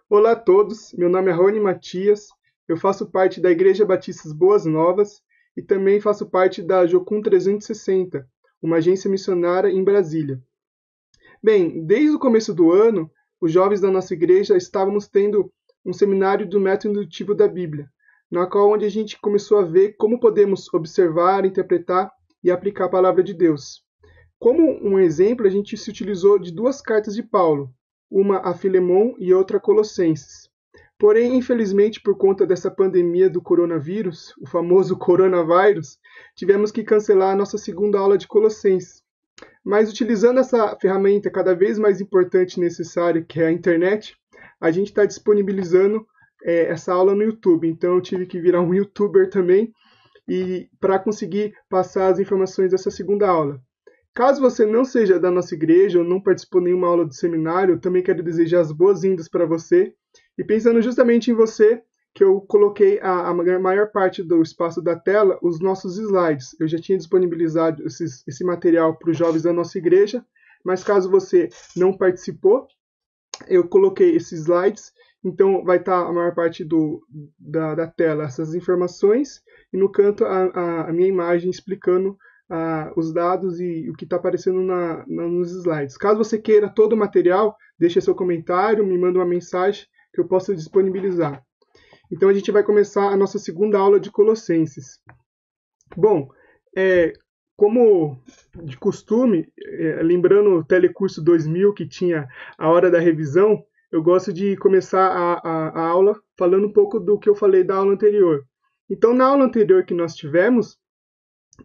Olá a todos, meu nome é Rony Matias, eu faço parte da Igreja Batistas Boas Novas e também faço parte da Jocum 360, uma agência missionária em Brasília. Bem, desde o começo do ano, os jovens da nossa igreja estávamos tendo um seminário do método indutivo da Bíblia, na qual onde a gente começou a ver como podemos observar, interpretar e aplicar a palavra de Deus. Como um exemplo, a gente se utilizou de duas cartas de Paulo, uma a Filemon e outra a Colossenses. Porém, infelizmente, por conta dessa pandemia do coronavírus, o famoso coronavírus, tivemos que cancelar a nossa segunda aula de Colossenses. Mas utilizando essa ferramenta cada vez mais importante e necessária, que é a internet, a gente está disponibilizando essa aula no YouTube. Então eu tive que virar um YouTuber também e para conseguir passar as informações dessa segunda aula. Caso você não seja da nossa igreja ou não participou de nenhuma aula do seminário, eu também quero desejar as boas-vindas para você. E pensando justamente em você, que eu coloquei a maior parte do espaço da tela os nossos slides. Eu já tinha disponibilizado esse material para os jovens da nossa igreja, mas caso você não participou, eu coloquei esses slides, então vai estar a maior parte da tela essas informações, e no canto a minha imagem explicando os dados e o que está aparecendo nos slides. Caso você queira todo o material, deixe seu comentário, me manda uma mensagem que eu possa disponibilizar. Então a gente vai começar a nossa segunda aula de Colossenses. Bom, como de costume, lembrando o Telecurso 2000 que tinha a hora da revisão, eu gosto de começar a aula falando um pouco do que eu falei da aula anterior. Então, na aula anterior que nós tivemos,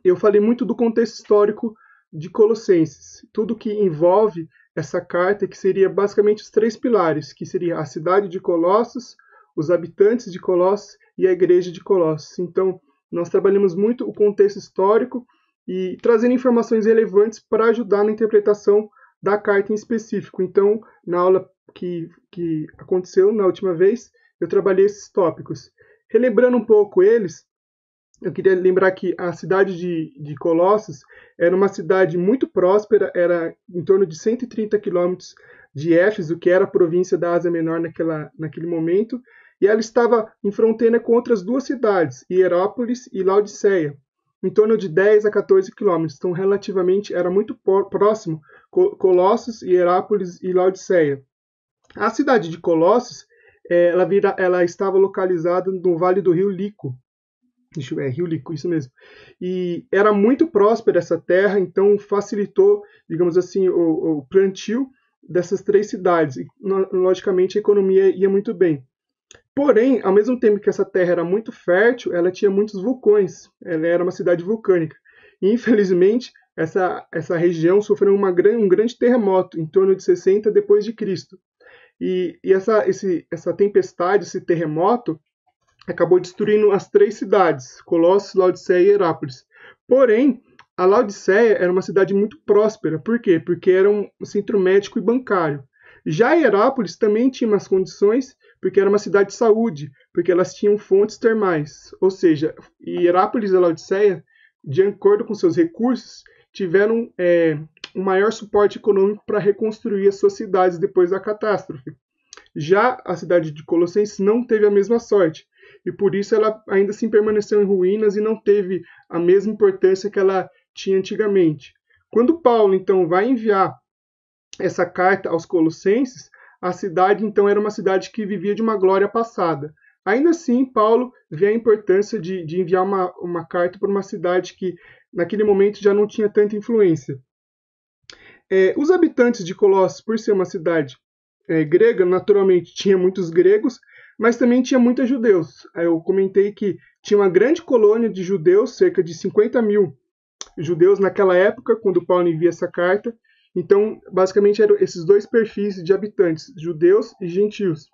eu falei muito do contexto histórico de Colossenses, tudo que envolve essa carta, que seria basicamente os três pilares, que seria a cidade de Colossos, os habitantes de Colossos e a igreja de Colossos. Então, nós trabalhamos muito o contexto histórico e trazendo informações relevantes para ajudar na interpretação da carta em específico. Então, na aula que aconteceu na última vez, eu trabalhei esses tópicos. Relembrando um pouco eles, eu queria lembrar que a cidade de Colossos era uma cidade muito próspera, era em torno de 130 quilômetros de Éfeso, que era a província da Ásia Menor naquele momento, e ela estava em fronteira com outras duas cidades, Hierápolis e Laodiceia, em torno de 10 a 14 quilômetros. Então, relativamente, era muito próximo Colossos, Hierápolis e Laodiceia. A cidade de Colossos, ela estava localizada no vale do rio Lico, Rio Lico, isso mesmo. E era muito próspera essa terra, então facilitou, digamos assim, o plantio dessas três cidades. E, logicamente, a economia ia muito bem. Porém, ao mesmo tempo que essa terra era muito fértil, ela tinha muitos vulcões. Ela era uma cidade vulcânica. E, infelizmente, essa região sofreu um grande terremoto em torno de 60 depois de Cristo. E essa tempestade, esse terremoto, acabou destruindo as três cidades, Colossos, Laodiceia e Herápolis. Porém, a Laodiceia era uma cidade muito próspera. Por quê? Porque era um centro médico e bancário. Já Herápolis também tinha umas condições, porque era uma cidade de saúde, porque elas tinham fontes termais. Ou seja, Herápolis e Laodiceia, de acordo com seus recursos, tiveram um maior suporte econômico para reconstruir as suas cidades depois da catástrofe. Já a cidade de Colossenses não teve a mesma sorte, e por isso ela ainda assim permaneceu em ruínas e não teve a mesma importância que ela tinha antigamente. Quando Paulo então vai enviar essa carta aos Colossenses, a cidade então era uma cidade que vivia de uma glória passada. Ainda assim, Paulo vê a importância de enviar uma carta para uma cidade que naquele momento já não tinha tanta influência. Os habitantes de Colossos, por ser uma cidade grega, naturalmente tinha muitos gregos, mas também tinha muitos judeus. Eu comentei que tinha uma grande colônia de judeus, cerca de 50 mil judeus naquela época, quando Paulo envia essa carta. Então, basicamente, eram esses dois perfis de habitantes, judeus e gentios.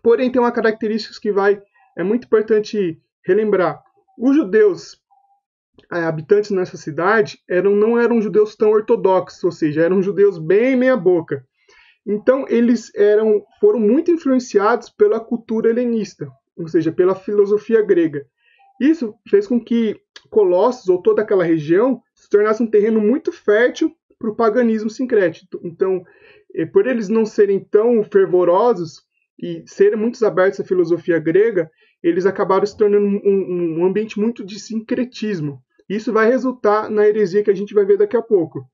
Porém, tem uma característica que é muito importante relembrar. Os judeus habitantes nessa cidade não eram judeus tão ortodoxos, ou seja, eram judeus bem meia-boca. Então, eles foram muito influenciados pela cultura helenista, ou seja, pela filosofia grega. Isso fez com que Colossos, ou toda aquela região, se tornasse um terreno muito fértil para o paganismo sincrético. Então, por eles não serem tão fervorosos, e serem muito abertos à filosofia grega, eles acabaram se tornando um ambiente muito de sincretismo. Isso vai resultar na heresia que a gente vai ver daqui a pouco.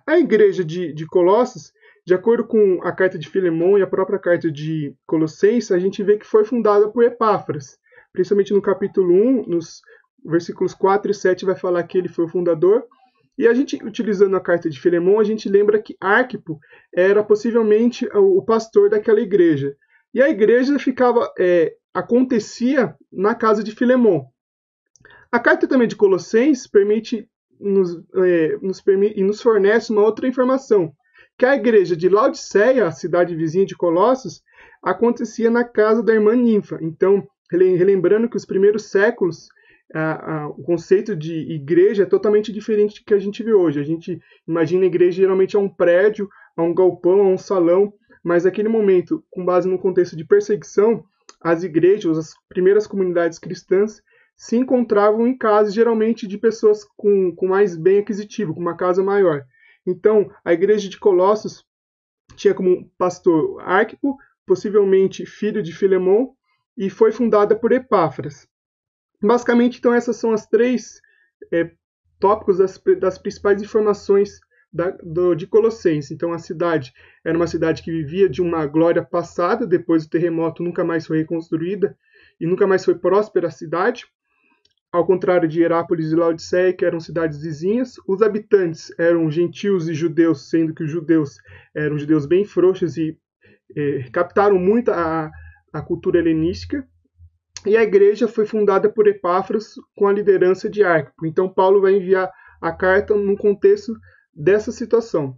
A igreja de Colossos, de acordo com a carta de Filemão e a própria carta de Colossenses, a gente vê que foi fundada por Epáfras. Principalmente no capítulo 1, nos versículos 4 e 7, vai falar que ele foi o fundador. E a gente, utilizando a carta de Filemão, a gente lembra que Arquipo era possivelmente o pastor daquela igreja. E a igreja acontecia na casa de Filemão. A carta também de Colossenses nos fornece uma outra informação, que a igreja de Laodiceia, a cidade vizinha de Colossos, acontecia na casa da irmã Ninfa. Então, relembrando que os primeiros séculos, o conceito de igreja é totalmente diferente do que a gente vê hoje. A gente imagina a igreja geralmente a um prédio, a um galpão, a um salão, mas naquele momento, com base no contexto de perseguição, as igrejas, as primeiras comunidades cristãs, se encontravam em casas, geralmente de pessoas com mais bem aquisitivo, com uma casa maior. Então, a igreja de Colossos tinha como pastor Arquipo, possivelmente filho de Filemão, e foi fundada por Epáfras. Basicamente, então, essas são as três tópicos das principais informações de Colossenses. Então, a cidade era uma cidade que vivia de uma glória passada, depois do terremoto nunca mais foi reconstruída, e nunca mais foi próspera a cidade. Ao contrário de Herápolis e Laodiceia, que eram cidades vizinhas, os habitantes eram gentios e judeus, sendo que os judeus eram judeus bem frouxos e captaram muito a cultura helenística. E a igreja foi fundada por Epáfras com a liderança de Arquipo. Então, Paulo vai enviar a carta no contexto dessa situação.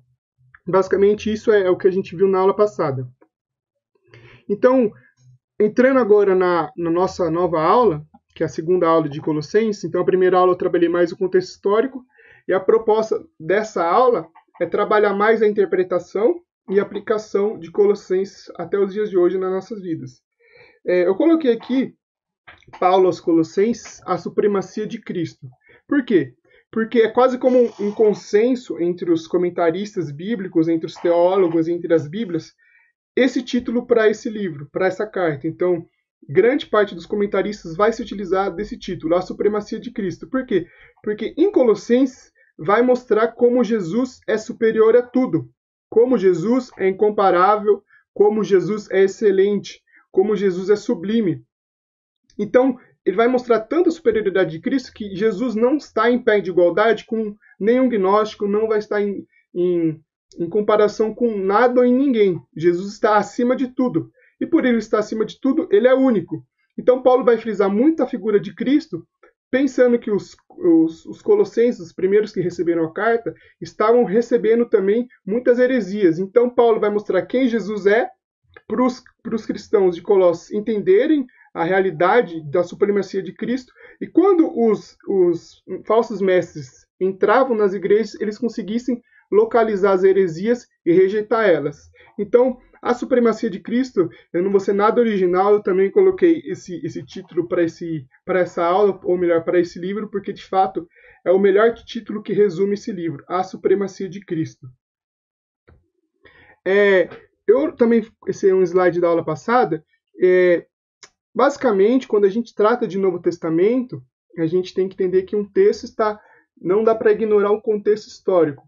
Basicamente, isso é o que a gente viu na aula passada. Então, entrando agora na nossa nova aula, que é a segunda aula de Colossenses. Então, a primeira aula eu trabalhei mais o contexto histórico, e a proposta dessa aula é trabalhar mais a interpretação e aplicação de Colossenses até os dias de hoje nas nossas vidas. Eu coloquei aqui, Paulo aos Colossenses, a supremacia de Cristo. Por quê? Porque é quase como um consenso entre os comentaristas bíblicos, entre os teólogos, entre as Bíblias, esse título para esse livro, para essa carta. Então, grande parte dos comentaristas vai se utilizar desse título, a supremacia de Cristo. Por quê? Porque em Colossenses vai mostrar como Jesus é superior a tudo, como Jesus é incomparável, como Jesus é excelente, como Jesus é sublime. Então, ele vai mostrar tanta superioridade de Cristo que Jesus não está em pé de igualdade com nenhum gnóstico, não vai estar em comparação com nada ou em ninguém. Jesus está acima de tudo. E por ele estar acima de tudo, ele é único. Então, Paulo vai frisar muito a figura de Cristo, pensando que os colossenses, os primeiros que receberam a carta, estavam recebendo também muitas heresias. Então, Paulo vai mostrar quem Jesus é para os cristãos de Colossos entenderem a realidade da supremacia de Cristo. E quando os falsos mestres entravam nas igrejas, eles conseguissem localizar as heresias e rejeitar elas. Então, a supremacia de Cristo, eu não vou ser nada original, eu também coloquei esse título para essa aula, ou melhor, para esse livro, porque de fato é o melhor título que resume esse livro, A Supremacia de Cristo. Eu também, esse é um slide da aula passada, basicamente, quando a gente trata de Novo Testamento, a gente tem que entender que um texto não dá para ignorar o contexto histórico.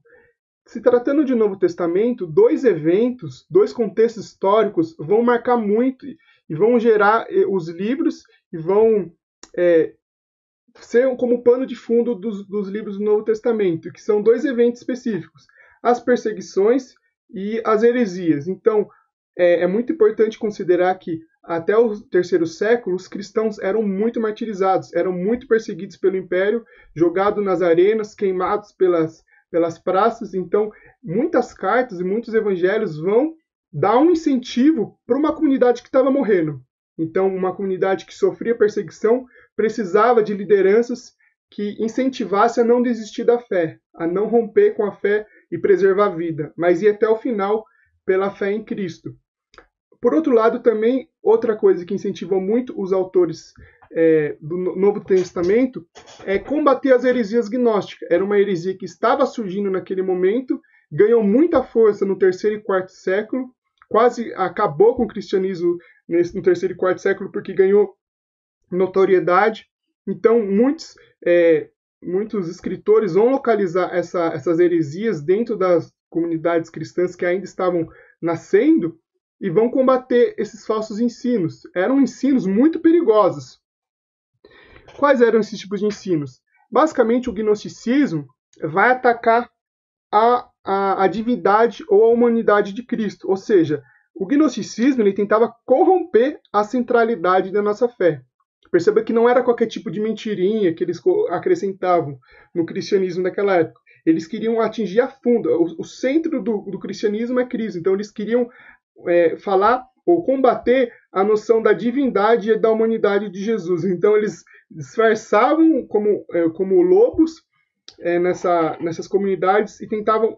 Se tratando de Novo Testamento, dois eventos, dois contextos históricos vão marcar muito e vão gerar os livros e vão ser como pano de fundo dos livros do Novo Testamento, que são dois eventos específicos, as perseguições e as heresias. Então, é muito importante considerar que até o terceiro século, os cristãos eram muito martirizados, eram muito perseguidos pelo Império, jogados nas arenas, queimados pelas praças. Então, muitas cartas e muitos evangelhos vão dar um incentivo para uma comunidade que estava morrendo. Então, uma comunidade que sofria perseguição precisava de lideranças que incentivassem a não desistir da fé, a não romper com a fé e preservar a vida, mas ir até o final pela fé em Cristo. Por outro lado, também, outra coisa que incentivou muito os autores do Novo Testamento é combater as heresias gnósticas. Era uma heresia que estava surgindo naquele momento, ganhou muita força no terceiro e quarto século, quase acabou com o cristianismo no terceiro e quarto século, porque ganhou notoriedade. Então, muitos escritores vão localizar essas heresias dentro das comunidades cristãs que ainda estavam nascendo e vão combater esses falsos ensinos. Eram ensinos muito perigosos. Quais eram esses tipos de ensinos? Basicamente, o gnosticismo vai atacar a divindade ou a humanidade de Cristo. Ou seja, o gnosticismo ele tentava corromper a centralidade da nossa fé. Perceba que não era qualquer tipo de mentirinha que eles acrescentavam no cristianismo daquela época. Eles queriam atingir a fundo. O centro do cristianismo é Cristo. Então, eles queriam falar ou combater a noção da divindade e da humanidade de Jesus. Então, eles disfarçavam como lobos nessas comunidades e tentavam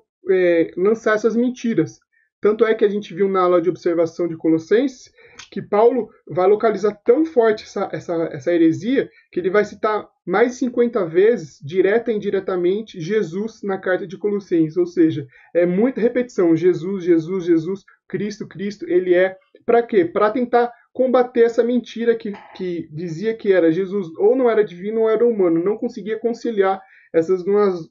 lançar essas mentiras. Tanto é que a gente viu na aula de observação de Colossenses que Paulo vai localizar tão forte essa heresia que ele vai citar mais de 50 vezes, direta e indiretamente, Jesus na carta de Colossenses. Ou seja, é muita repetição. Jesus, Jesus, Jesus, Cristo, Cristo. Ele é. Para quê? Para tentar combater essa mentira que dizia que era Jesus ou não era divino ou era humano. Não conseguia conciliar essas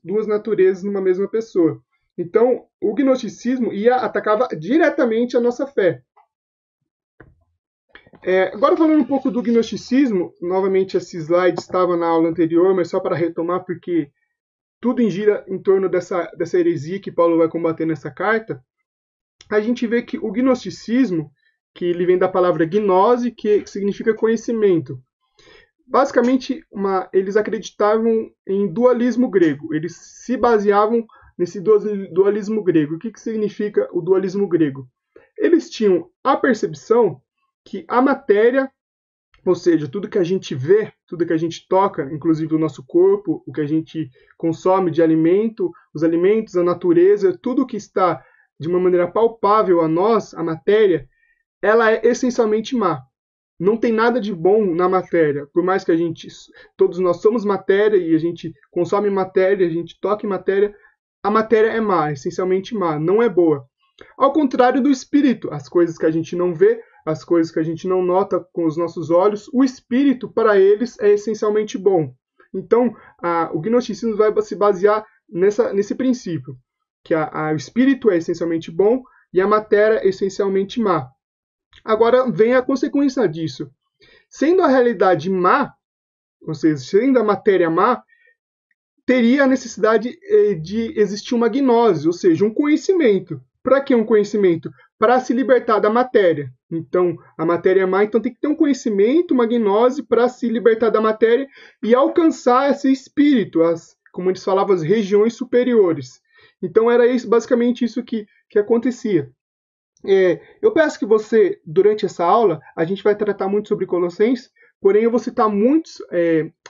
duas naturezas numa mesma pessoa. Então, o gnosticismo atacava diretamente a nossa fé. Agora, falando um pouco do gnosticismo, novamente esse slide estava na aula anterior, mas só para retomar, porque tudo gira em torno dessa heresia que Paulo vai combater nessa carta. A gente vê que o gnosticismo, que ele vem da palavra gnose, que significa conhecimento. Basicamente, eles acreditavam em dualismo grego. Eles se baseavam nesse dualismo grego. O que significa o dualismo grego? Eles tinham a percepção que a matéria, ou seja, tudo que a gente vê, tudo que a gente toca, inclusive o nosso corpo, o que a gente consome de alimento, os alimentos, a natureza, tudo que está de uma maneira palpável a nós, a matéria, ela é essencialmente má. Não tem nada de bom na matéria. Por mais que todos nós somos matéria e a gente consome matéria, a gente toca em matéria, a matéria é má, essencialmente má, não é boa. Ao contrário do espírito, as coisas que a gente não vê, as coisas que a gente não nota com os nossos olhos, o espírito, para eles, é essencialmente bom. Então, o gnosticismo vai se basear nesse princípio, que o espírito é essencialmente bom e a matéria é essencialmente má. Agora vem a consequência disso. Sendo a realidade má, ou seja, sendo a matéria má, teria a necessidade de existir uma gnose, ou seja, um conhecimento. Para que um conhecimento? Para se libertar da matéria. Então, a matéria é má, então tem que ter um conhecimento, uma gnose, para se libertar da matéria e alcançar esse espírito, como eles falavam, as regiões superiores. Então, era basicamente isso que acontecia. Eu peço que você, durante essa aula, a gente vai tratar muito sobre Colossenses, porém eu vou citar muitas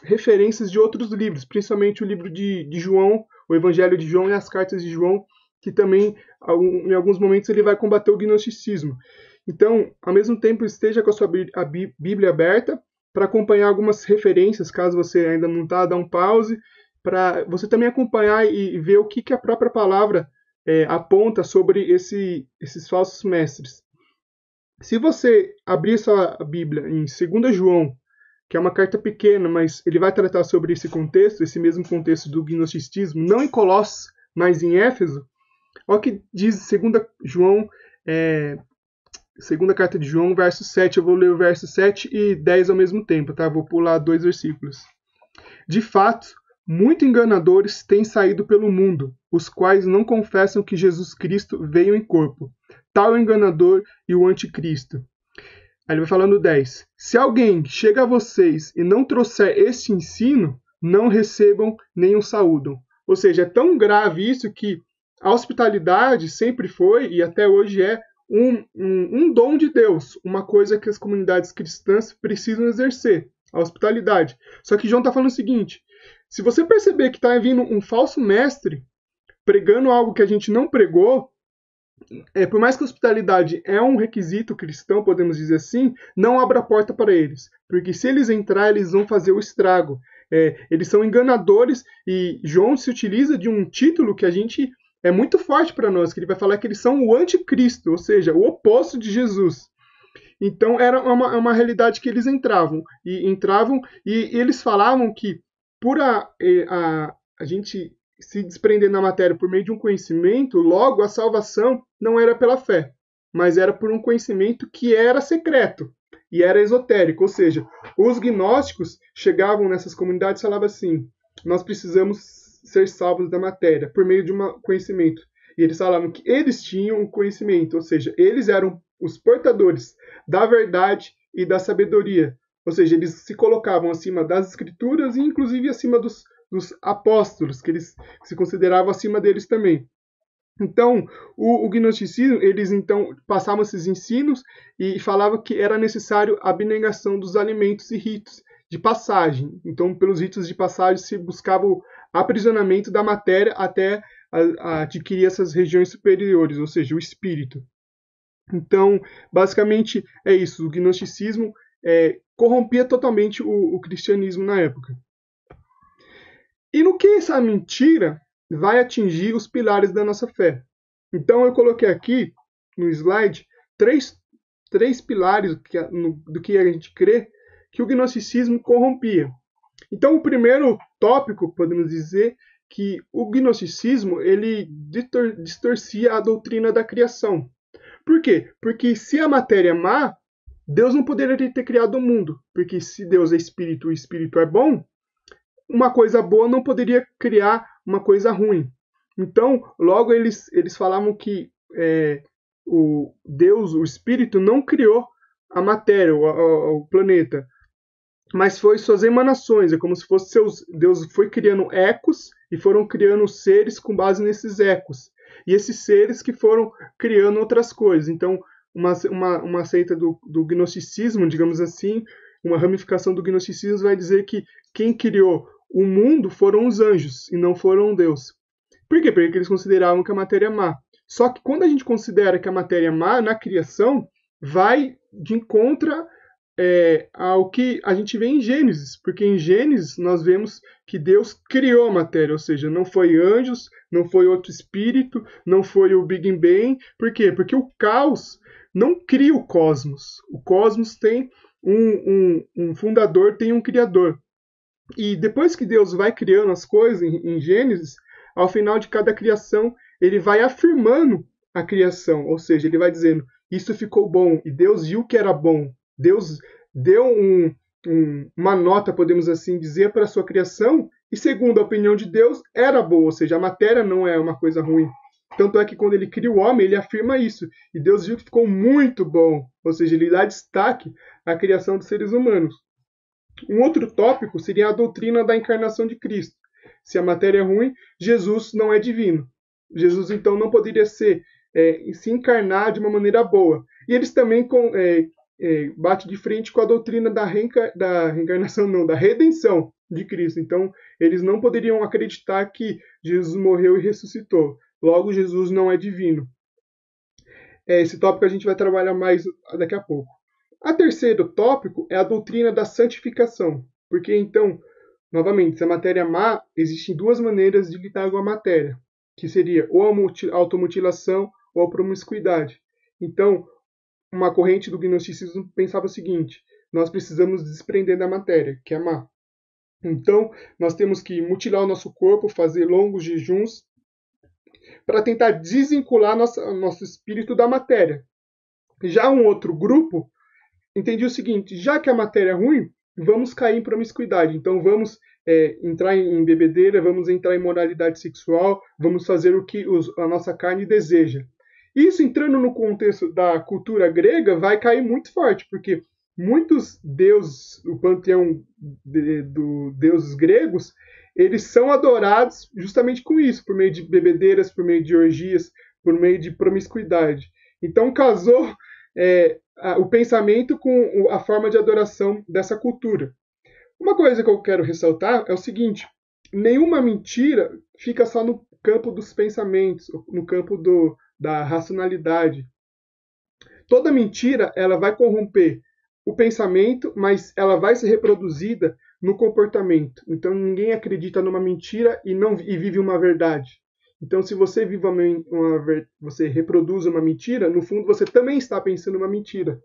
referências de outros livros, principalmente o livro de João, o Evangelho de João e as cartas de João, que também, em alguns momentos, ele vai combater o gnosticismo. Então, ao mesmo tempo, esteja com a sua Bíblia aberta para acompanhar algumas referências, caso você ainda não está, dá um pause, para você também acompanhar e ver o que a própria palavra aponta sobre esses falsos mestres. Se você abrir sua Bíblia em 2 João, que é uma carta pequena, mas ele vai tratar sobre esse contexto, esse mesmo contexto do gnosticismo, não em Colossos, mas em Éfeso, olha o que diz 2 João, segunda carta de João, verso 7. Eu vou ler o verso 7 e 10 ao mesmo tempo, tá? Vou pular 2 versículos. De fato, muitos enganadores têm saído pelo mundo, os quais não confessam que Jesus Cristo veio em corpo. Tal é o enganador e o anticristo. Aí ele vai falando 10. Se alguém chega a vocês e não trouxer este ensino, não recebam nem o saúdam. Ou seja, é tão grave isso que a hospitalidade sempre foi e até hoje é um dom de Deus, uma coisa que as comunidades cristãs precisam exercer, a hospitalidade. Só que João está falando o seguinte, se você perceber que está vindo um falso mestre pregando algo que a gente não pregou, por mais que a hospitalidade é um requisito cristão, podemos dizer assim, não abra a porta para eles. Porque se eles entrarem, eles vão fazer o estrago. Eles são enganadores e João se utiliza de um título que a gente é muito forte para nós, que ele vai falar que eles são o anticristo, ou seja, o oposto de Jesus. Então era uma realidade que eles entravam e eles falavam que por a gente se desprender da matéria por meio de um conhecimento, logo a salvação não era pela fé, mas era por um conhecimento que era secreto e era esotérico, ou seja, os gnósticos chegavam nessas comunidades e falavam assim: nós precisamos ser salvos da matéria por meio de um conhecimento. E eles falavam que eles tinham o conhecimento, ou seja, eles eram os portadores da verdade e da sabedoria. Ou seja, eles se colocavam acima das escrituras e inclusive acima dos apóstolos, que eles se consideravam acima deles também. Então, o gnosticismo, eles então passavam esses ensinos e falavam que era necessário a abnegação dos alimentos e ritos de passagem. Então, pelos ritos de passagem se buscava o aprisionamento da matéria até adquirir essas regiões superiores, ou seja, o espírito. Então, basicamente é isso. O gnosticismo corrompia totalmente o cristianismo na época. E no que essa mentira vai atingir os pilares da nossa fé? Então, eu coloquei aqui no slide três pilares do que a gente crê que o gnosticismo corrompia. Então, o primeiro tópico, podemos dizer, que o gnosticismo ele distorcia a doutrina da criação. Por quê? Porque se a matéria é má, Deus não poderia ter criado o mundo. Porque se Deus é espírito e o espírito é bom, uma coisa boa não poderia criar uma coisa ruim. Então, logo eles falavam que o Deus, o espírito, não criou a matéria, o planeta, mas foi suas emanações. É como se fosse Deus foi criando ecos e foram criando seres com base nesses ecos. E esses seres que foram criando outras coisas. Então, uma seita do gnosticismo, digamos assim, uma ramificação do gnosticismo vai dizer que quem criou o mundo foram os anjos e não foram Deus. Por quê? Porque eles consideravam que a matéria é má. Só que quando a gente considera que a matéria é má, na criação, vai de encontro ao que a gente vê em Gênesis, porque em Gênesis nós vemos que Deus criou a matéria, ou seja, não foi anjos, não foi outro espírito, não foi o Big Bang. Por quê? Porque o caos não cria o cosmos. O cosmos tem um fundador, tem um criador. E depois que Deus vai criando as coisas em Gênesis, ao final de cada criação, ele vai afirmando a criação, ou seja, ele vai dizendo, isso ficou bom, e Deus viu que era bom. Deus deu uma nota, podemos assim dizer, para a sua criação, e segundo a opinião de Deus, era boa, ou seja, a matéria não é uma coisa ruim. Tanto é que quando ele cria o homem, ele afirma isso, e Deus viu que ficou muito bom, ou seja, ele dá destaque à criação dos seres humanos. Um outro tópico seria a doutrina da encarnação de Cristo. Se a matéria é ruim, Jesus não é divino. Jesus, então, não poderia se encarnar de uma maneira boa. E eles também batem de frente com a doutrina da reencarnação, não, da redenção de Cristo. Então, eles não poderiam acreditar que Jesus morreu e ressuscitou. Logo, Jesus não é divino. Esse tópico a gente vai trabalhar mais daqui a pouco. A terceiro tópico é a doutrina da santificação. Porque, então, novamente, se a matéria é má, existem duas maneiras de lidar com a matéria, que seria ou a automutilação ou a promiscuidade. Então, uma corrente do gnosticismo pensava o seguinte: nós precisamos desprender da matéria, que é má. Então, nós temos que mutilar o nosso corpo, fazer longos jejuns, para tentar desvincular nosso espírito da matéria. Já um outro grupo entendia o seguinte: já que a matéria é ruim, vamos cair em promiscuidade. Então, vamos entrar em bebedeira, vamos entrar em moralidade sexual, vamos fazer o que a nossa carne deseja. Isso, entrando no contexto da cultura grega, vai cair muito forte, porque muitos deuses, o panteão dos deuses gregos, eles são adorados justamente com isso, por meio de bebedeiras, por meio de orgias, por meio de promiscuidade. Então, casou o pensamento com a forma de adoração dessa cultura. Uma coisa que eu quero ressaltar é o seguinte: nenhuma mentira fica só no campo dos pensamentos, no campo da racionalidade. Toda mentira ela vai corromper o pensamento, mas ela vai ser reproduzida no comportamento. Então ninguém acredita numa mentira e vive uma verdade. Então, se você você reproduz uma mentira, no fundo você também está pensando uma mentira.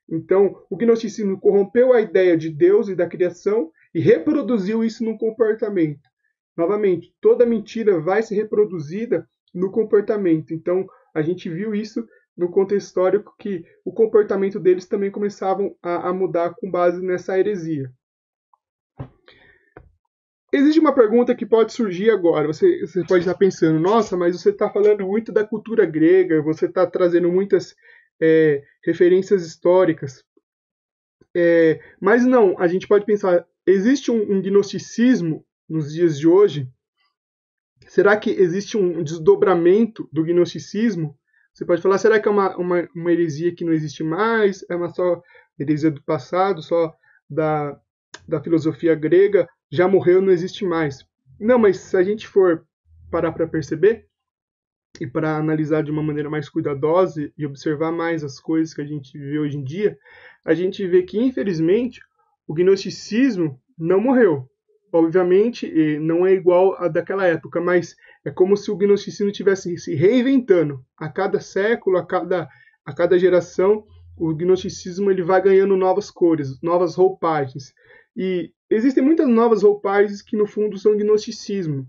Então, o gnosticismo corrompeu a ideia de Deus e da criação e reproduziu isso no comportamento. Novamente, toda mentira vai ser reproduzida no comportamento. Então, a gente viu isso no contexto histórico, que o comportamento deles também começavam a mudar com base nessa heresia. Existe uma pergunta que pode surgir agora. Você pode estar pensando, nossa, mas você está falando muito da cultura grega, você está trazendo muitas referências históricas. Mas não, a gente pode pensar, existe um gnosticismo nos dias de hoje? Será que existe um desdobramento do gnosticismo? Você pode falar, será que é uma heresia que não existe mais? É uma só heresia do passado, só da filosofia grega? Já morreu, não existe mais. Não, mas se a gente for parar para perceber e para analisar de uma maneira mais cuidadosa e observar mais as coisas que a gente vê hoje em dia, a gente vê que, infelizmente, o gnosticismo não morreu. Obviamente, não é igual a daquela época, mas é como se o gnosticismo estivesse se reinventando. A cada século, a cada geração, o gnosticismo ele vai ganhando novas cores, novas roupagens. E existem muitas novas roupagens que, no fundo, são gnosticismo.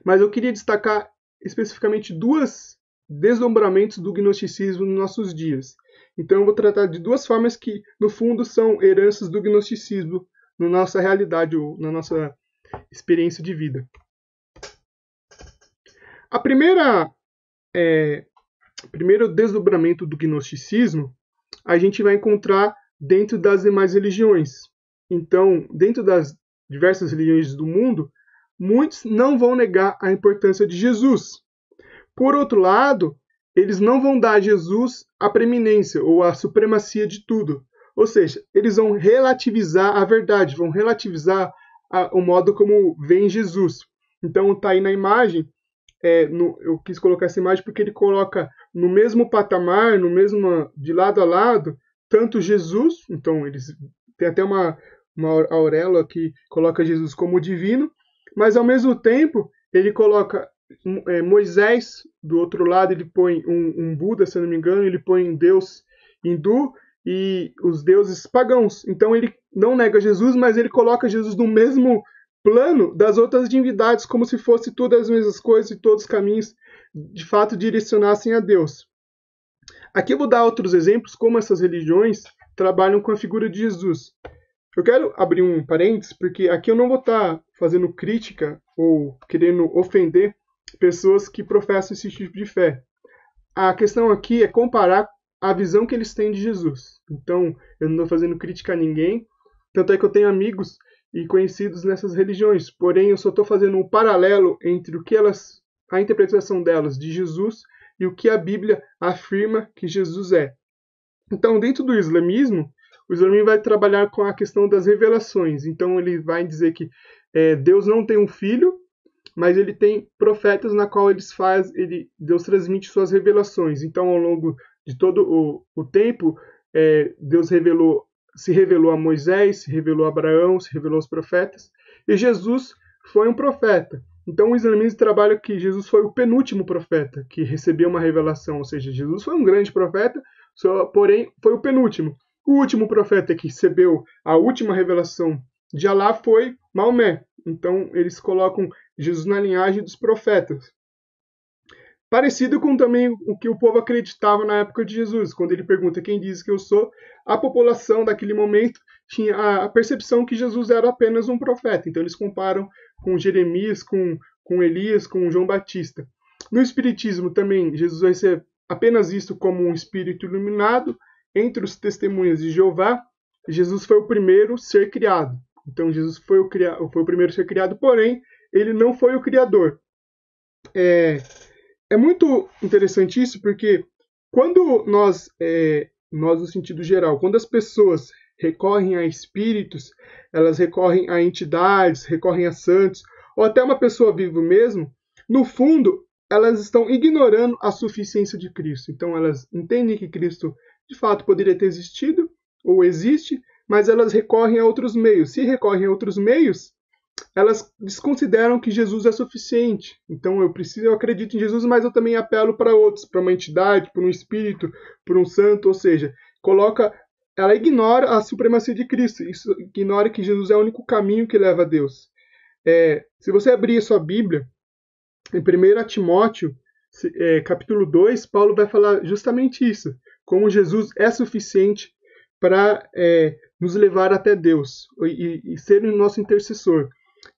Mas eu queria destacar especificamente dois desdobramentos do gnosticismo nos nossos dias. Então eu vou tratar de duas formas que, no fundo, são heranças do gnosticismo na nossa realidade ou na nossa experiência de vida. A primeiro desdobramento do gnosticismo a gente vai encontrar dentro das demais religiões. Então, dentro das diversas religiões do mundo, muitos não vão negar a importância de Jesus. Por outro lado, eles não vão dar a Jesus a preeminência ou a supremacia de tudo. Ou seja, eles vão relativizar a verdade, vão relativizar o modo como vem Jesus. Então, está aí na imagem, eu quis colocar essa imagem porque ele coloca no mesmo patamar, de lado a lado, tanto Jesus, então eles tem até uma auréola que coloca Jesus como divino, mas ao mesmo tempo ele coloca Moisés do outro lado, ele põe um Buda, se eu não me engano, ele põe um Deus hindu e os deuses pagãos. Então ele não nega Jesus, mas ele coloca Jesus no mesmo plano das outras divindades, como se fosse todas as mesmas coisas e todos os caminhos de fato direcionassem a Deus. Aqui eu vou dar outros exemplos como essas religiões trabalham com a figura de Jesus. Eu quero abrir um parênteses, porque aqui eu não vou estar fazendo crítica ou querendo ofender pessoas que professam esse tipo de fé. A questão aqui é comparar a visão que eles têm de Jesus. Então, eu não estou fazendo crítica a ninguém, tanto é que eu tenho amigos e conhecidos nessas religiões, porém eu só estou fazendo um paralelo entre a interpretação delas de Jesus e o que a Bíblia afirma que Jesus é. Então, dentro do islamismo, o islamismo vai trabalhar com a questão das revelações. Então, ele vai dizer que Deus não tem um filho, mas ele tem profetas na qual Deus transmite suas revelações. Então, ao longo de todo o tempo, Deus se revelou a Moisés, se revelou a Abraão, se revelou aos profetas, e Jesus foi um profeta. Então, o islamismo trabalha que Jesus foi o penúltimo profeta que recebeu uma revelação, ou seja, Jesus foi um grande profeta, porém foi o penúltimo. O último profeta que recebeu a última revelação de Alá foi Maomé. Então, eles colocam Jesus na linhagem dos profetas. Parecido com também o que o povo acreditava na época de Jesus. Quando ele pergunta quem diz que eu sou, a população daquele momento tinha a percepção que Jesus era apenas um profeta. Então, eles comparam com Jeremias, com Elias, com João Batista. No Espiritismo também, Jesus vai ser apenas visto como um espírito iluminado. Entre os testemunhas de Jeová, Jesus foi o primeiro ser criado. Então, Jesus foi o primeiro ser criado, porém, ele não foi o criador. É muito interessante isso, porque quando nós, no sentido geral, quando as pessoas recorrem a espíritos, elas recorrem a entidades, recorrem a santos, ou até uma pessoa viva mesmo, no fundo, elas estão ignorando a suficiência de Cristo. Então, elas entendem que Cristo, de fato, poderia ter existido, ou existe, mas elas recorrem a outros meios. Se recorrem a outros meios, elas desconsideram que Jesus é suficiente. Então eu acredito em Jesus, mas eu também apelo para outros, para uma entidade, para um espírito, para um santo, ou seja, ela ignora a supremacia de Cristo, isso ignora que Jesus é o único caminho que leva a Deus. Se você abrir a sua Bíblia, em 1 Timóteo, capítulo 2, Paulo vai falar justamente isso, como Jesus é suficiente para nos levar até Deus e ser o nosso intercessor.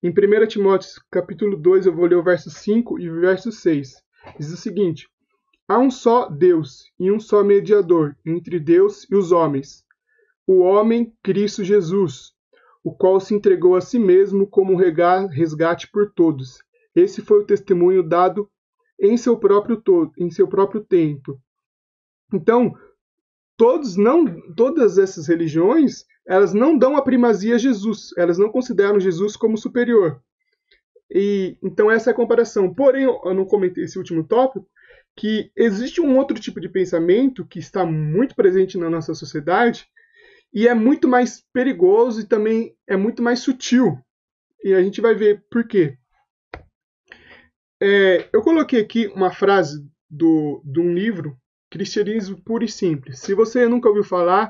Em 1 Timóteo, capítulo 2, eu vou ler o verso 5 e o verso 6. Diz o seguinte: há um só Deus e um só mediador entre Deus e os homens, o homem Cristo Jesus, o qual se entregou a si mesmo como resgate por todos. Esse foi o testemunho dado em seu próprio tempo. Então, todas essas religiões, elas não dão a primazia a Jesus, elas não consideram Jesus como superior. Então essa é a comparação. Porém, eu não comentei esse último tópico, que existe um outro tipo de pensamento que está muito presente na nossa sociedade e é muito mais perigoso e também é muito mais sutil. E a gente vai ver por quê. Eu coloquei aqui uma frase de um livro, Cristianismo Puro e Simples. Se você nunca ouviu falar,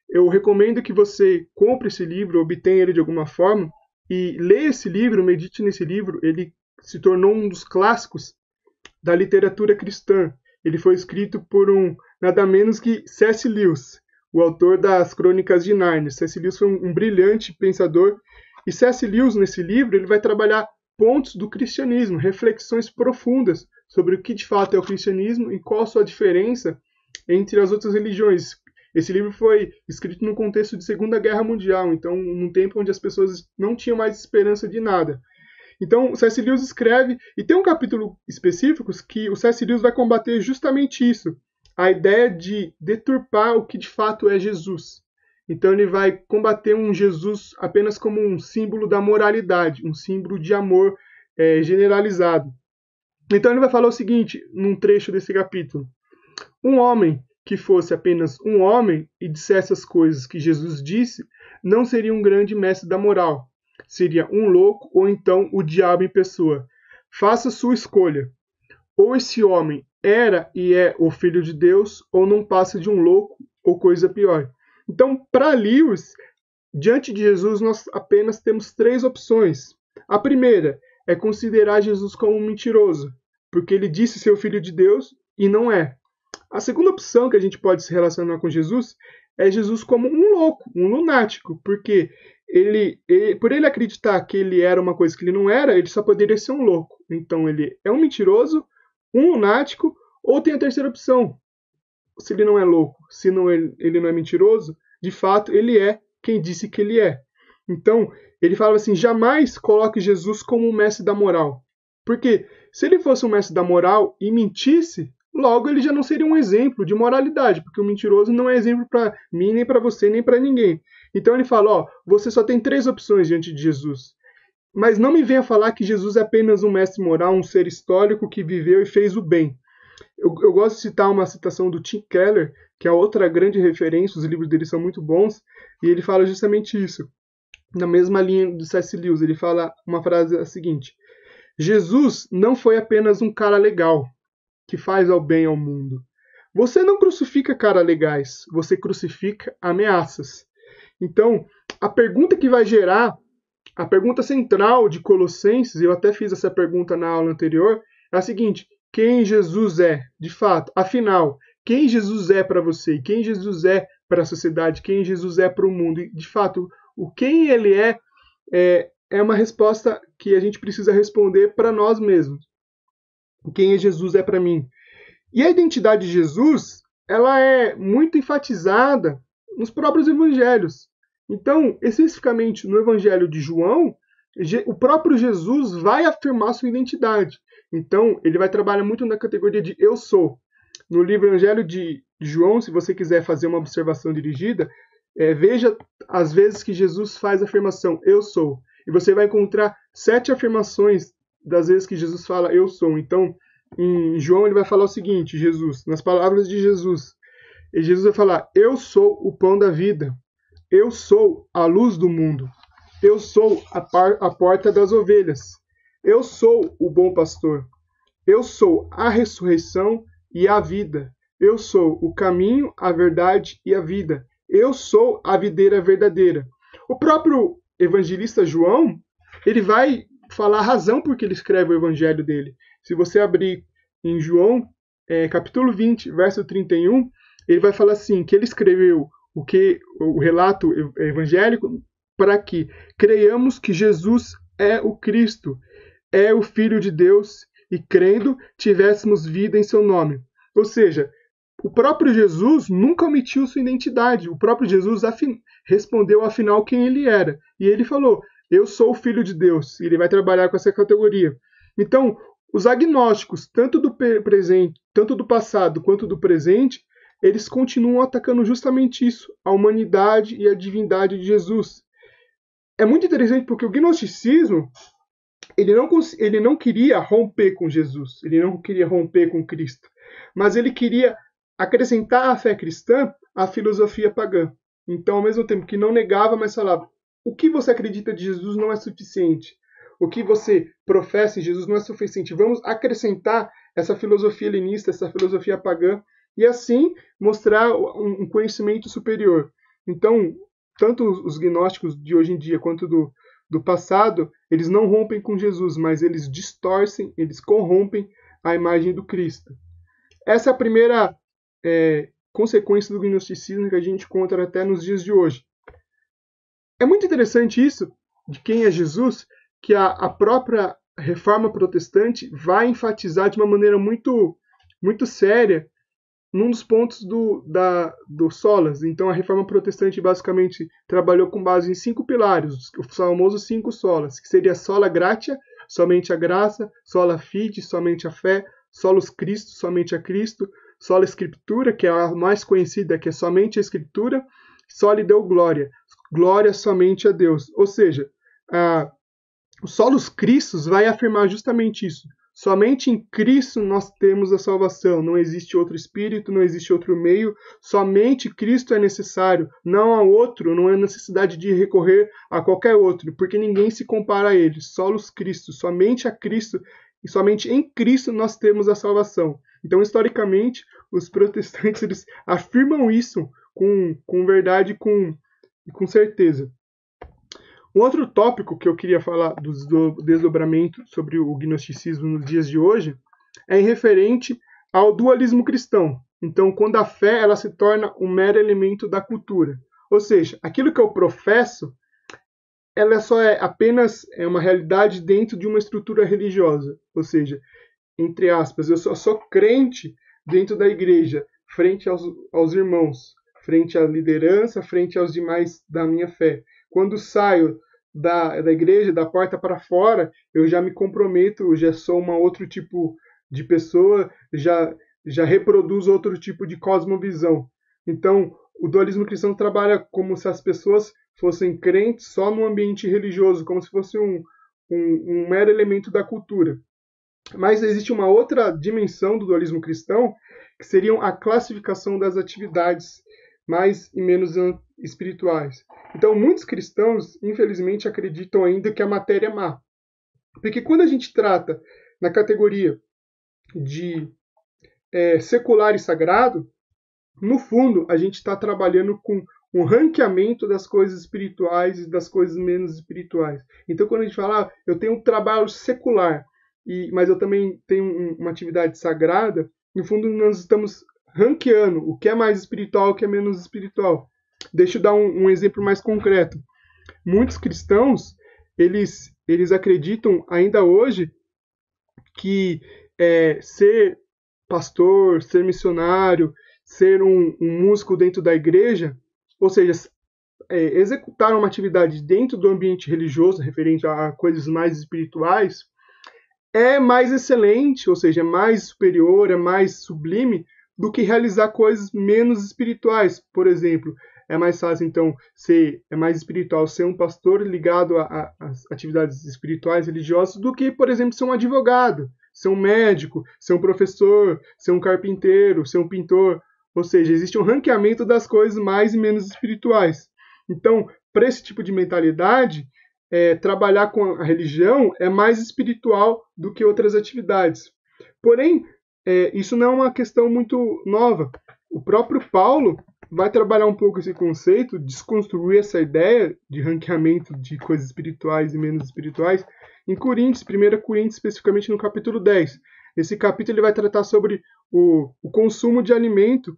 eu recomendo que você compre esse livro, obtenha ele de alguma forma, e leia esse livro, medite nesse livro. Ele se tornou um dos clássicos da literatura cristã. Ele foi escrito por nada menos que C.S. Lewis, o autor das Crônicas de Nárnia. C.S. Lewis foi um brilhante pensador, e C.S. Lewis, nesse livro, ele vai trabalhar pontos do cristianismo, reflexões profundas sobre o que de fato é o cristianismo e qual a sua diferença entre as outras religiões. Esse livro foi escrito no contexto de Segunda Guerra Mundial, então num tempo onde as pessoas não tinham mais esperança de nada. Então, o C.S. Lewis escreve, e tem um capítulo específico que o C.S. Lewis vai combater justamente isso, a ideia de deturpar o que de fato é Jesus. Então ele vai combater um Jesus apenas como um símbolo da moralidade, um símbolo de amor generalizado. Então ele vai falar o seguinte, num trecho desse capítulo: um homem que fosse apenas um homem e dissesse as coisas que Jesus disse, não seria um grande mestre da moral. Seria um louco ou então o diabo em pessoa. Faça sua escolha. Ou esse homem era e é o Filho de Deus, ou não passa de um louco ou coisa pior. Então, para Lewis, diante de Jesus, nós apenas temos 3 opções. A primeira é considerar Jesus como um mentiroso, porque ele disse ser o Filho de Deus e não é. A segunda opção que a gente pode se relacionar com Jesus é Jesus como um louco, um lunático, porque por ele acreditar que ele era uma coisa que ele não era, ele só poderia ser um louco. Então ele é um mentiroso, um lunático, ou tem a terceira opção. Se ele não é louco, se ele não é mentiroso, de fato ele é quem disse que ele é. Então ele fala assim, jamais coloque Jesus como um mestre da moral. Porque se ele fosse um mestre da moral e mentisse, logo ele já não seria um exemplo de moralidade, porque o mentiroso não é exemplo para mim, nem para você, nem para ninguém. Então ele fala, você só tem 3 opções diante de Jesus. Mas não me venha falar que Jesus é apenas um mestre moral, um ser histórico que viveu e fez o bem. Eu gosto de citar uma citação do Tim Keller, que é outra grande referência, os livros dele são muito bons, e ele fala justamente isso. Na mesma linha do C.S. Lewis, ele fala uma frase seguinte: Jesus não foi apenas um cara legal, que faz ao bem ao mundo. Você não crucifica caras legais, você crucifica ameaças. Então, a pergunta que vai gerar, a pergunta central de Colossenses, eu até fiz essa pergunta na aula anterior, é a seguinte: quem Jesus é, de fato? Afinal, quem Jesus é para você? Quem Jesus é para a sociedade? Quem Jesus é para o mundo? E, de fato, o quem ele é uma resposta que a gente precisa responder para nós mesmos. Quem Jesus é para mim? E a identidade de Jesus, ela é muito enfatizada nos próprios evangelhos. Então, especificamente no evangelho de João, o próprio Jesus vai afirmar sua identidade. Então, ele vai trabalhar muito na categoria de eu sou. No livro Evangelho de João, se você quiser fazer uma observação dirigida, veja as vezes que Jesus faz a afirmação eu sou. E você vai encontrar 7 afirmações das vezes que Jesus fala eu sou. Então, em João ele vai falar o seguinte, Jesus, nas palavras de Jesus, e Jesus vai falar, eu sou o pão da vida, eu sou a luz do mundo. Eu sou a porta das ovelhas. Eu sou o bom pastor. Eu sou a ressurreição e a vida. Eu sou o caminho, a verdade e a vida. Eu sou a videira verdadeira. O próprio evangelista João, ele vai falar a razão por que ele escreve o evangelho dele. Se você abrir em João, capítulo 20, verso 31, ele vai falar assim, que ele escreveu o relato evangélico para que creiamos que Jesus é o Cristo, é o Filho de Deus, e crendo, tivéssemos vida em seu nome. Ou seja, o próprio Jesus nunca omitiu sua identidade. O próprio Jesus respondeu afinal quem ele era. E ele falou, eu sou o Filho de Deus. E ele vai trabalhar com essa categoria. Então, os agnósticos, tanto do presente, tanto do passado quanto do presente, eles continuam atacando justamente isso, a humanidade e a divindade de Jesus. É muito interessante porque o gnosticismo, ele não queria romper com Jesus, ele não queria romper com Cristo, mas ele queria acrescentar à fé cristã a filosofia pagã. Então, ao mesmo tempo que não negava, mas falava, o que você acredita de Jesus não é suficiente. O que você professa em Jesus não é suficiente. Vamos acrescentar essa filosofia helenista, essa filosofia pagã, e assim mostrar um conhecimento superior. Então, tanto os gnósticos de hoje em dia quanto do passado, eles não rompem com Jesus, mas eles distorcem, eles corrompem a imagem do Cristo. Essa é a primeira consequência do gnosticismo que a gente encontra até nos dias de hoje. É muito interessante isso, de quem é Jesus, que a própria reforma protestante vai enfatizar de uma maneira muito, muito séria num dos pontos do Solas. Então, a reforma protestante basicamente trabalhou com base em 5 pilares, os famosos 5 solas, que seria sola gratia, somente a graça, sola fide, somente a fé, solus Christo, somente a Cristo, sola Scriptura, que é a mais conhecida, que é somente a Escritura, sola Deo Glória, glória somente a Deus. Ou seja, o solus Christus vai afirmar justamente isso. Somente em Cristo nós temos a salvação. Não existe outro espírito, não existe outro meio. Somente Cristo é necessário. Não há outro, não há necessidade de recorrer a qualquer outro, porque ninguém se compara a ele. Solus Christus, somente a Cristo e somente em Cristo nós temos a salvação. Então, historicamente, os protestantes eles afirmam isso com verdade e com certeza. Um outro tópico que eu queria falar do desdobramento sobre o gnosticismo nos dias de hoje é referente ao dualismo cristão. Então, quando a fé ela se torna um mero elemento da cultura. Ou seja, aquilo que eu professo, ela só é apenas uma realidade dentro de uma estrutura religiosa. Ou seja, entre aspas, eu só sou crente dentro da igreja, frente aos irmãos, frente à liderança, frente aos demais da minha fé. Quando saio da igreja, da porta para fora, eu já me comprometo, eu já sou um outro tipo de pessoa, já reproduzo outro tipo de cosmovisão. Então, o dualismo cristão trabalha como se as pessoas fossem crentes só no ambiente religioso, como se fosse um mero elemento da cultura. Mas existe uma outra dimensão do dualismo cristão, que seriam a classificação das atividades mais e menos espirituais. Então, muitos cristãos, infelizmente, acreditam ainda que a matéria é má. Porque quando a gente trata na categoria de secular e sagrado, no fundo, a gente está trabalhando com um ranqueamento das coisas espirituais e das coisas menos espirituais. Então, quando a gente fala, eu tenho um trabalho secular, mas eu também tenho uma atividade sagrada, no fundo, nós estamos ranqueando o que é mais espiritual e o que é menos espiritual. Deixa eu dar um exemplo mais concreto. Muitos cristãos, eles acreditam ainda hoje que ser pastor, ser missionário, ser um músico dentro da igreja, ou seja, executar uma atividade dentro do ambiente religioso, referente a coisas mais espirituais, é mais excelente, ou seja, é mais superior, é mais sublime do que realizar coisas menos espirituais. Por exemplo, é mais fácil, então, é mais espiritual ser um pastor ligado às atividades espirituais, religiosas, do que, por exemplo, ser um advogado, ser um médico, ser um professor, ser um carpinteiro, ser um pintor. Ou seja, existe um ranqueamento das coisas mais e menos espirituais. Então, para esse tipo de mentalidade, trabalhar com a religião é mais espiritual do que outras atividades. Porém, isso não é uma questão muito nova. O próprio Paulo vai trabalhar um pouco esse conceito, desconstruir essa ideia de ranqueamento de coisas espirituais e menos espirituais, em Coríntios, 1 Coríntios, especificamente no capítulo 10. Esse capítulo ele vai tratar sobre o consumo de alimento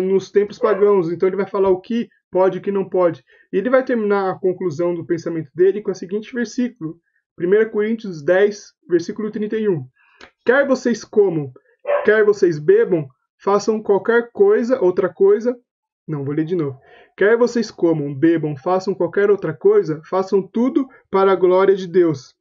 nos tempos pagãos. Então ele vai falar o que pode e o que não pode. E ele vai terminar a conclusão do pensamento dele com o seguinte versículo, 1 Coríntios 10, versículo 31. Quer vocês comam, quer vocês bebam, façam qualquer coisa, outra coisa. Não, vou ler de novo. Quer vocês comam, bebam, façam qualquer outra coisa, façam tudo para a glória de Deus.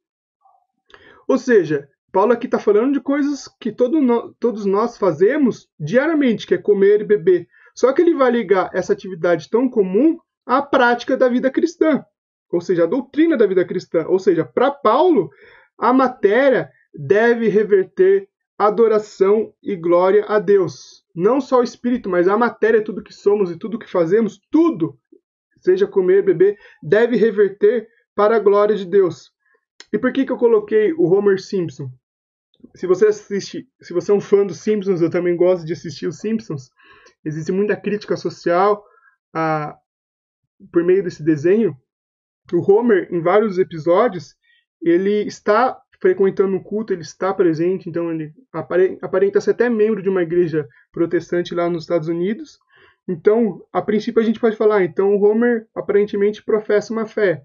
Ou seja, Paulo aqui está falando de coisas que todos nós fazemos diariamente, que é comer e beber. Só que ele vai ligar essa atividade tão comum à prática da vida cristã, ou seja, a doutrina da vida cristã. Ou seja, para Paulo, a matéria deve reverter adoração e glória a Deus. Não só o espírito, mas a matéria, tudo que somos e tudo que fazemos, tudo, seja comer, beber, deve reverter para a glória de Deus. E por que eu coloquei o Homer Simpson? Se você é um fã dos Simpsons, eu também gosto de assistir os Simpsons. Existe muita crítica social por meio desse desenho. O Homer, em vários episódios, ele está frequentando um culto, ele está presente, então ele aparenta ser até membro de uma igreja protestante lá nos Estados Unidos. Então, a princípio a gente pode falar, então o Homer aparentemente professa uma fé.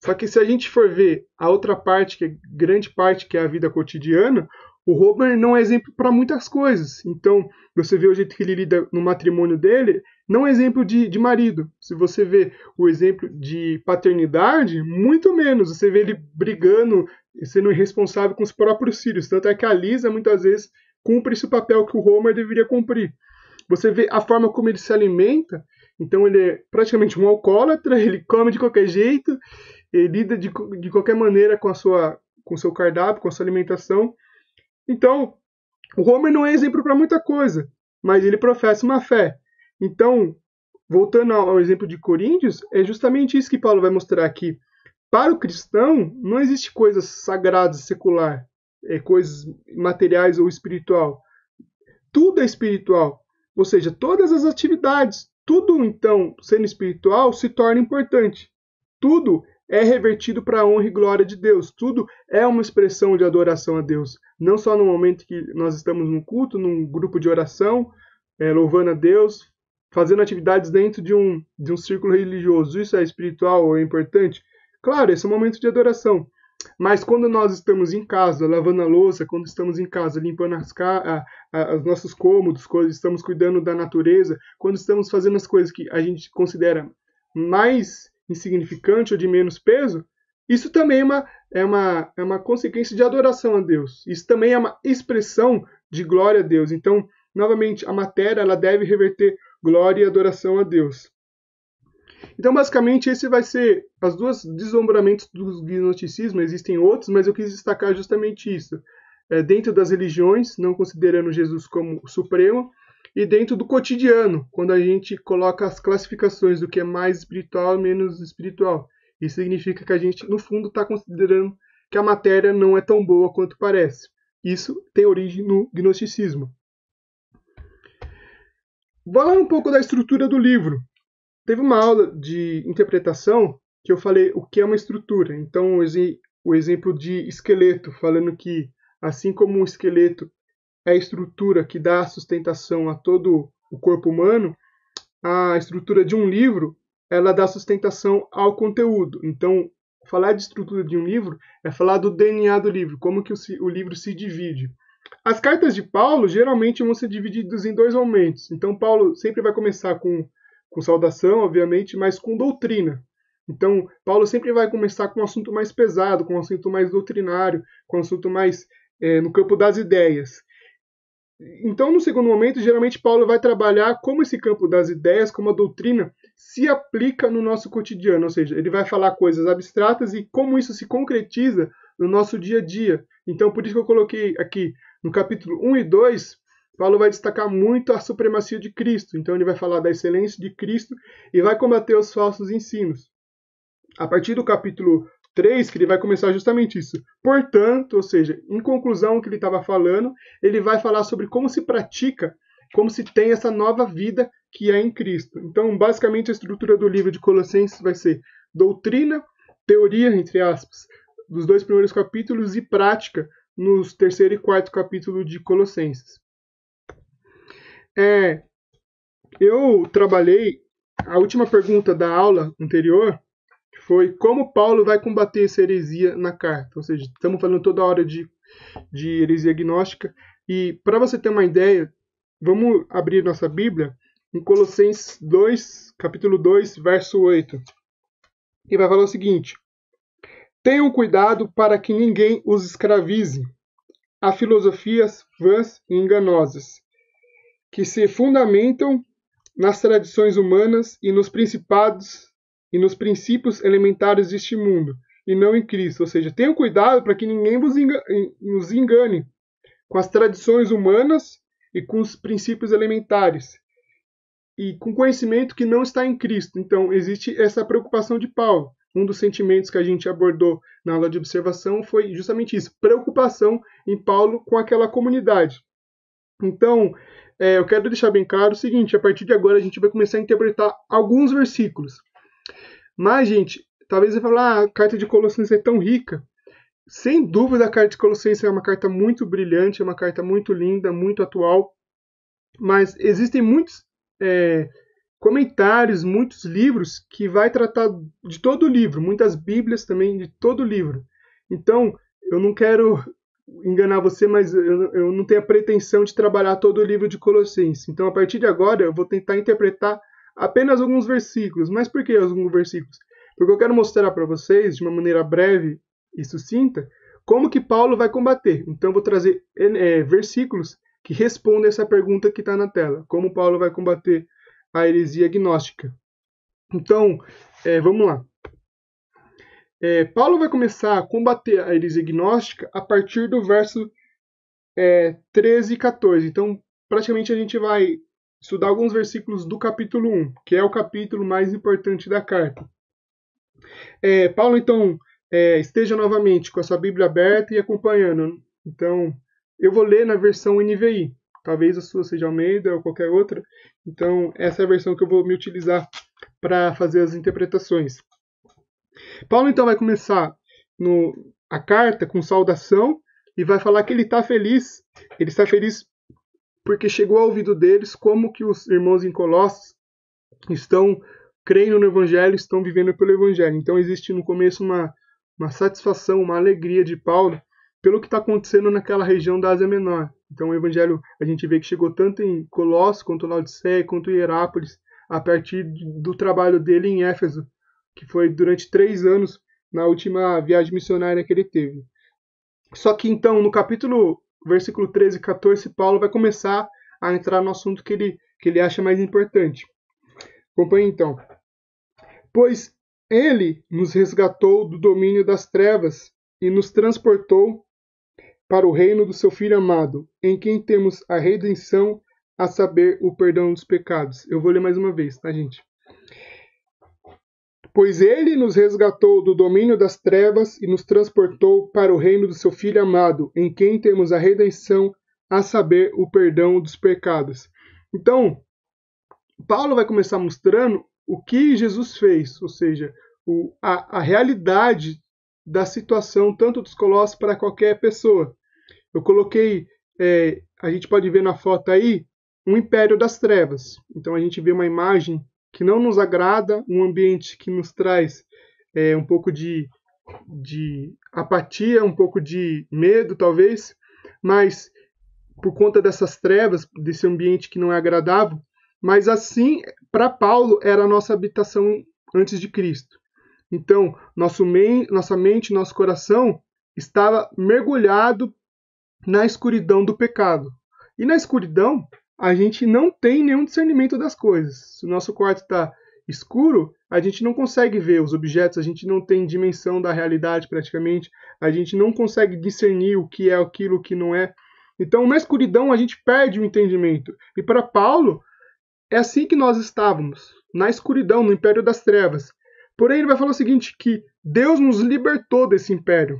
Só que se a gente for ver a outra parte, que é grande parte, que é a vida cotidiana, o Homer não é exemplo para muitas coisas. Então, você vê o jeito que ele lida no matrimônio dele, não é exemplo de marido. Se você vê o exemplo de paternidade, muito menos. Você vê ele brigando, sendo irresponsável com os próprios filhos. Tanto é que a Lisa, muitas vezes, cumpre esse papel que o Homer deveria cumprir. Você vê a forma como ele se alimenta. Então, ele é praticamente um alcoólatra, ele come de qualquer jeito, ele lida de qualquer maneira com o seu cardápio, com a sua alimentação. Então, o Homer não é exemplo para muita coisa, mas ele professa uma fé. Então, voltando ao exemplo de Coríntios, é justamente isso que Paulo vai mostrar aqui. Para o cristão, não existe coisas sagradas, secular, coisas materiais ou espiritual. Tudo é espiritual. Ou seja, todas as atividades, tudo então, sendo espiritual, se torna importante. Tudo é revertido para a honra e glória de Deus. Tudo é uma expressão de adoração a Deus. Não só no momento que nós estamos num culto, num grupo de oração, louvando a Deus, fazendo atividades dentro de um círculo religioso. Isso é espiritual ou é importante? Claro, esse é um momento de adoração. Mas quando nós estamos em casa, lavando a louça, quando estamos em casa, limpando os nossos cômodos, quando estamos cuidando da natureza, quando estamos fazendo as coisas que a gente considera mais insignificante ou de menos peso, isso também é uma consequência de adoração a Deus. Isso também é uma expressão de glória a Deus. Então, novamente, a matéria ela deve reverter glória e adoração a Deus. Então, basicamente, esse vai ser os dois desdobramentos do gnosticismo. Existem outros, mas eu quis destacar justamente isso. Dentro das religiões, não considerando Jesus como supremo, e dentro do cotidiano, quando a gente coloca as classificações do que é mais espiritual e menos espiritual. Isso significa que a gente, no fundo, está considerando que a matéria não é tão boa quanto parece. Isso tem origem no gnosticismo. Vou falar um pouco da estrutura do livro. Teve uma aula de interpretação que eu falei o que é uma estrutura. Então, o exemplo de esqueleto, falando que, assim como o esqueleto é a estrutura que dá sustentação a todo o corpo humano, a estrutura de um livro, ela dá sustentação ao conteúdo. Então, falar de estrutura de um livro é falar do DNA do livro, como que o livro se divide. As cartas de Paulo geralmente vão ser divididas em dois momentos. Então, Paulo sempre vai começar com saudação, obviamente, mas com doutrina. Então, Paulo sempre vai começar com um assunto mais pesado, com um assunto mais doutrinário, com um assunto mais no campo das ideias. Então, no segundo momento, geralmente Paulo vai trabalhar como esse campo das ideias, como a doutrina, se aplica no nosso cotidiano. Ou seja, ele vai falar coisas abstratas e como isso se concretiza no nosso dia a dia. Então, por isso que eu coloquei aqui no capítulo 1 e 2, Paulo vai destacar muito a supremacia de Cristo. Então, ele vai falar da excelência de Cristo e vai combater os falsos ensinos. a partir do capítulo 3, que ele vai começar justamente isso. Portanto, ou seja, em conclusão o que ele estava falando, ele vai falar sobre como se pratica, como se tem essa nova vida que é em Cristo. Então, basicamente, a estrutura do livro de Colossenses vai ser doutrina, teoria, entre aspas, dos 2 primeiros capítulos e prática nos 3º e 4º capítulo de Colossenses. Eu trabalhei a última pergunta da aula anterior, foi como Paulo vai combater essa heresia na carta. Ou seja, estamos falando toda hora de heresia gnóstica. E para você ter uma ideia, vamos abrir nossa Bíblia em Colossenses 2, capítulo 2, verso 8. E vai falar o seguinte: tenham cuidado para que ninguém os escravize a filosofias vãs e enganosas, que se fundamentam nas tradições humanas e nos principados e nos princípios elementares deste mundo, e não em Cristo. Ou seja, tenham cuidado para que ninguém nos engane com as tradições humanas e com os princípios elementares, e com conhecimento que não está em Cristo. Então, existe essa preocupação de Paulo. Um dos sentimentos que a gente abordou na aula de observação foi justamente isso, preocupação em Paulo com aquela comunidade. Então, eu quero deixar bem claro o seguinte: a partir de agora a gente vai começar a interpretar alguns versículos. Mas, gente, talvez você fale, a carta de Colossenses é tão rica. Sem dúvida, a carta de Colossenses é uma carta muito brilhante, é uma carta muito linda, muito atual. Mas existem muitos comentários, muitos livros que vai tratar de todo o livro, muitas bíblias também de todo o livro. Então, eu não quero enganar você, mas eu não tenho a pretensão de trabalhar todo o livro de Colossenses. Então, a partir de agora, eu vou tentar interpretar apenas alguns versículos. Mas por que alguns versículos? Porque eu quero mostrar para vocês, de uma maneira breve e sucinta, como que Paulo vai combater. Então, eu vou trazer versículos que respondem essa pergunta que está na tela. Como Paulo vai combater a heresia gnóstica. Então, vamos lá. Paulo vai começar a combater a heresia gnóstica a partir do verso 13 e 14. Então, praticamente a gente vai estudar alguns versículos do capítulo 1, que é o capítulo mais importante da carta. Paulo, então, esteja novamente com a sua Bíblia aberta e acompanhando. Então, eu vou ler na versão NVI. Talvez a sua seja Almeida ou qualquer outra. Então, essa é a versão que eu vou me utilizar para fazer as interpretações. Paulo, então, vai começar a carta com saudação e vai falar que ele está feliz. Ele está feliz porque chegou ao ouvido deles como que os irmãos em Colossos estão crendo no Evangelho, estão vivendo pelo Evangelho. Então, existe no começo uma satisfação, uma alegria de Paulo pelo que está acontecendo naquela região da Ásia Menor. Então, o Evangelho, a gente vê que chegou tanto em Colossos, quanto Laodiceia, quanto em Hierápolis, a partir do trabalho dele em Éfeso, que foi durante 3 anos, na última viagem missionária que ele teve. Só que, então, no versículo 13 e 14, Paulo vai começar a entrar no assunto que ele acha mais importante. Acompanhe, então. Pois ele nos resgatou do domínio das trevas e nos transportou para o reino do seu Filho amado, em quem temos a redenção, a saber, o perdão dos pecados. Eu vou ler mais uma vez, tá, gente? Pois ele nos resgatou do domínio das trevas e nos transportou para o reino do seu Filho amado, em quem temos a redenção, a saber, o perdão dos pecados. Então, Paulo vai começar mostrando o que Jesus fez, ou seja, a realidade da situação, tanto dos Colossos para qualquer pessoa. Eu coloquei, a gente pode ver na foto aí, um império das trevas. Então a gente vê uma imagem que não nos agrada, um ambiente que nos traz um pouco de apatia, um pouco de medo, talvez, mas por conta dessas trevas, desse ambiente que não é agradável, mas assim, para Paulo, era a nossa habitação antes de Cristo. Então, nossa mente, nosso coração estava mergulhado na escuridão do pecado. E na escuridão, a gente não tem nenhum discernimento das coisas. Se o nosso quarto está escuro, a gente não consegue ver os objetos, a gente não tem dimensão da realidade praticamente, a gente não consegue discernir o que é aquilo, o que não é. Então, na escuridão, a gente perde o entendimento. E para Paulo, é assim que nós estávamos, na escuridão, no império das trevas. Porém, ele vai falar o seguinte, que Deus nos libertou desse império.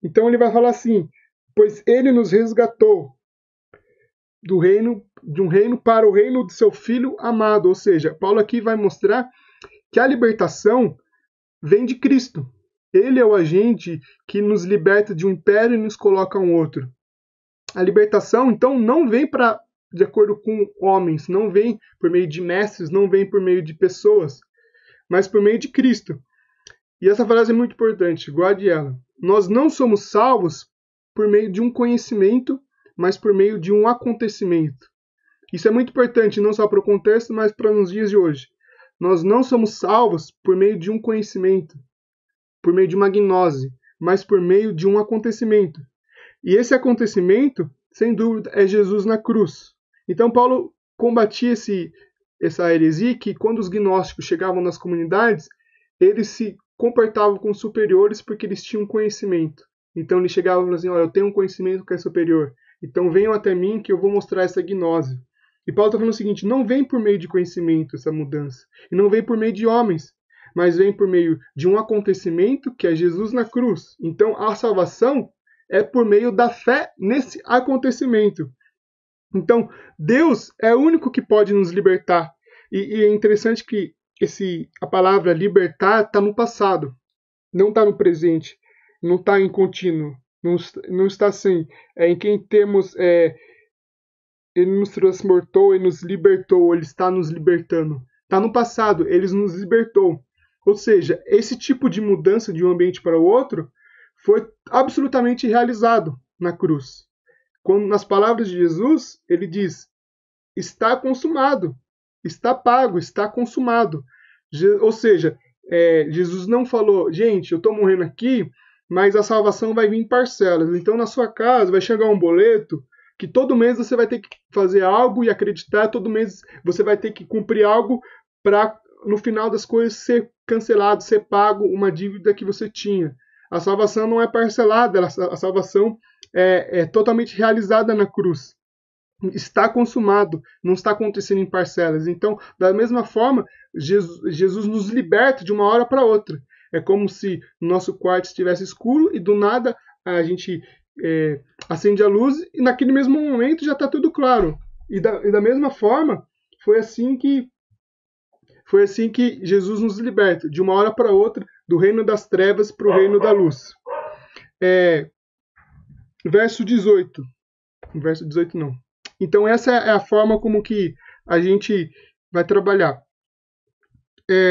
Então ele vai falar assim, pois ele nos resgatou de um reino para o reino de seu Filho amado. Ou seja, Paulo aqui vai mostrar que a libertação vem de Cristo. Ele é o agente que nos liberta de um império e nos coloca a um outro. A libertação, então, não vem de acordo com homens, não vem por meio de mestres, não vem por meio de pessoas, mas por meio de Cristo. E essa frase é muito importante, guarde ela. Nós não somos salvos por meio de um conhecimento, mas por meio de um acontecimento. Isso é muito importante, não só para o contexto, mas para nos dias de hoje. Nós não somos salvos por meio de um conhecimento, por meio de uma gnose, mas por meio de um acontecimento. E esse acontecimento, sem dúvida, é Jesus na cruz. Então Paulo combatia essa heresia que quando os gnósticos chegavam nas comunidades, eles se comportavam como superiores porque eles tinham conhecimento. Então eles chegavam e falavam assim, eu tenho um conhecimento que é superior. Então venham até mim que eu vou mostrar essa gnose. E Paulo está falando o seguinte, não vem por meio de conhecimento essa mudança. E não vem por meio de homens, mas vem por meio de um acontecimento que é Jesus na cruz. Então a salvação é por meio da fé nesse acontecimento. Então, Deus é o único que pode nos libertar. E é interessante que a palavra libertar está no passado, não está no presente, não está em contínuo, não está assim. É em quem temos, ele nos transportou, ele nos libertou, ele está nos libertando. Está no passado, ele nos libertou. Ou seja, esse tipo de mudança de um ambiente para o outro foi absolutamente realizado na cruz. Quando, nas palavras de Jesus, ele diz, está consumado, está pago, está consumado. Ou seja, Jesus não falou, gente, eu estou morrendo aqui, mas a salvação vai vir em parcelas. Então, na sua casa vai chegar um boleto que todo mês você vai ter que fazer algo e acreditar, todo mês você vai ter que cumprir algo para, no final das coisas, ser cancelado, ser pago uma dívida que você tinha. A salvação não é parcelada, a salvação é totalmente realizada na cruz. Está consumado, não está acontecendo em parcelas. Então, da mesma forma, Jesus nos liberta de uma hora para outra. É como se o nosso quarto estivesse escuro e do nada a gente acende a luz e naquele mesmo momento já está tudo claro. E da mesma forma, foi assim que Jesus nos liberta, de uma hora para outra, do reino das trevas para o reino da luz. Verso 18. Verso 18 não. Então essa é a forma como que a gente vai trabalhar.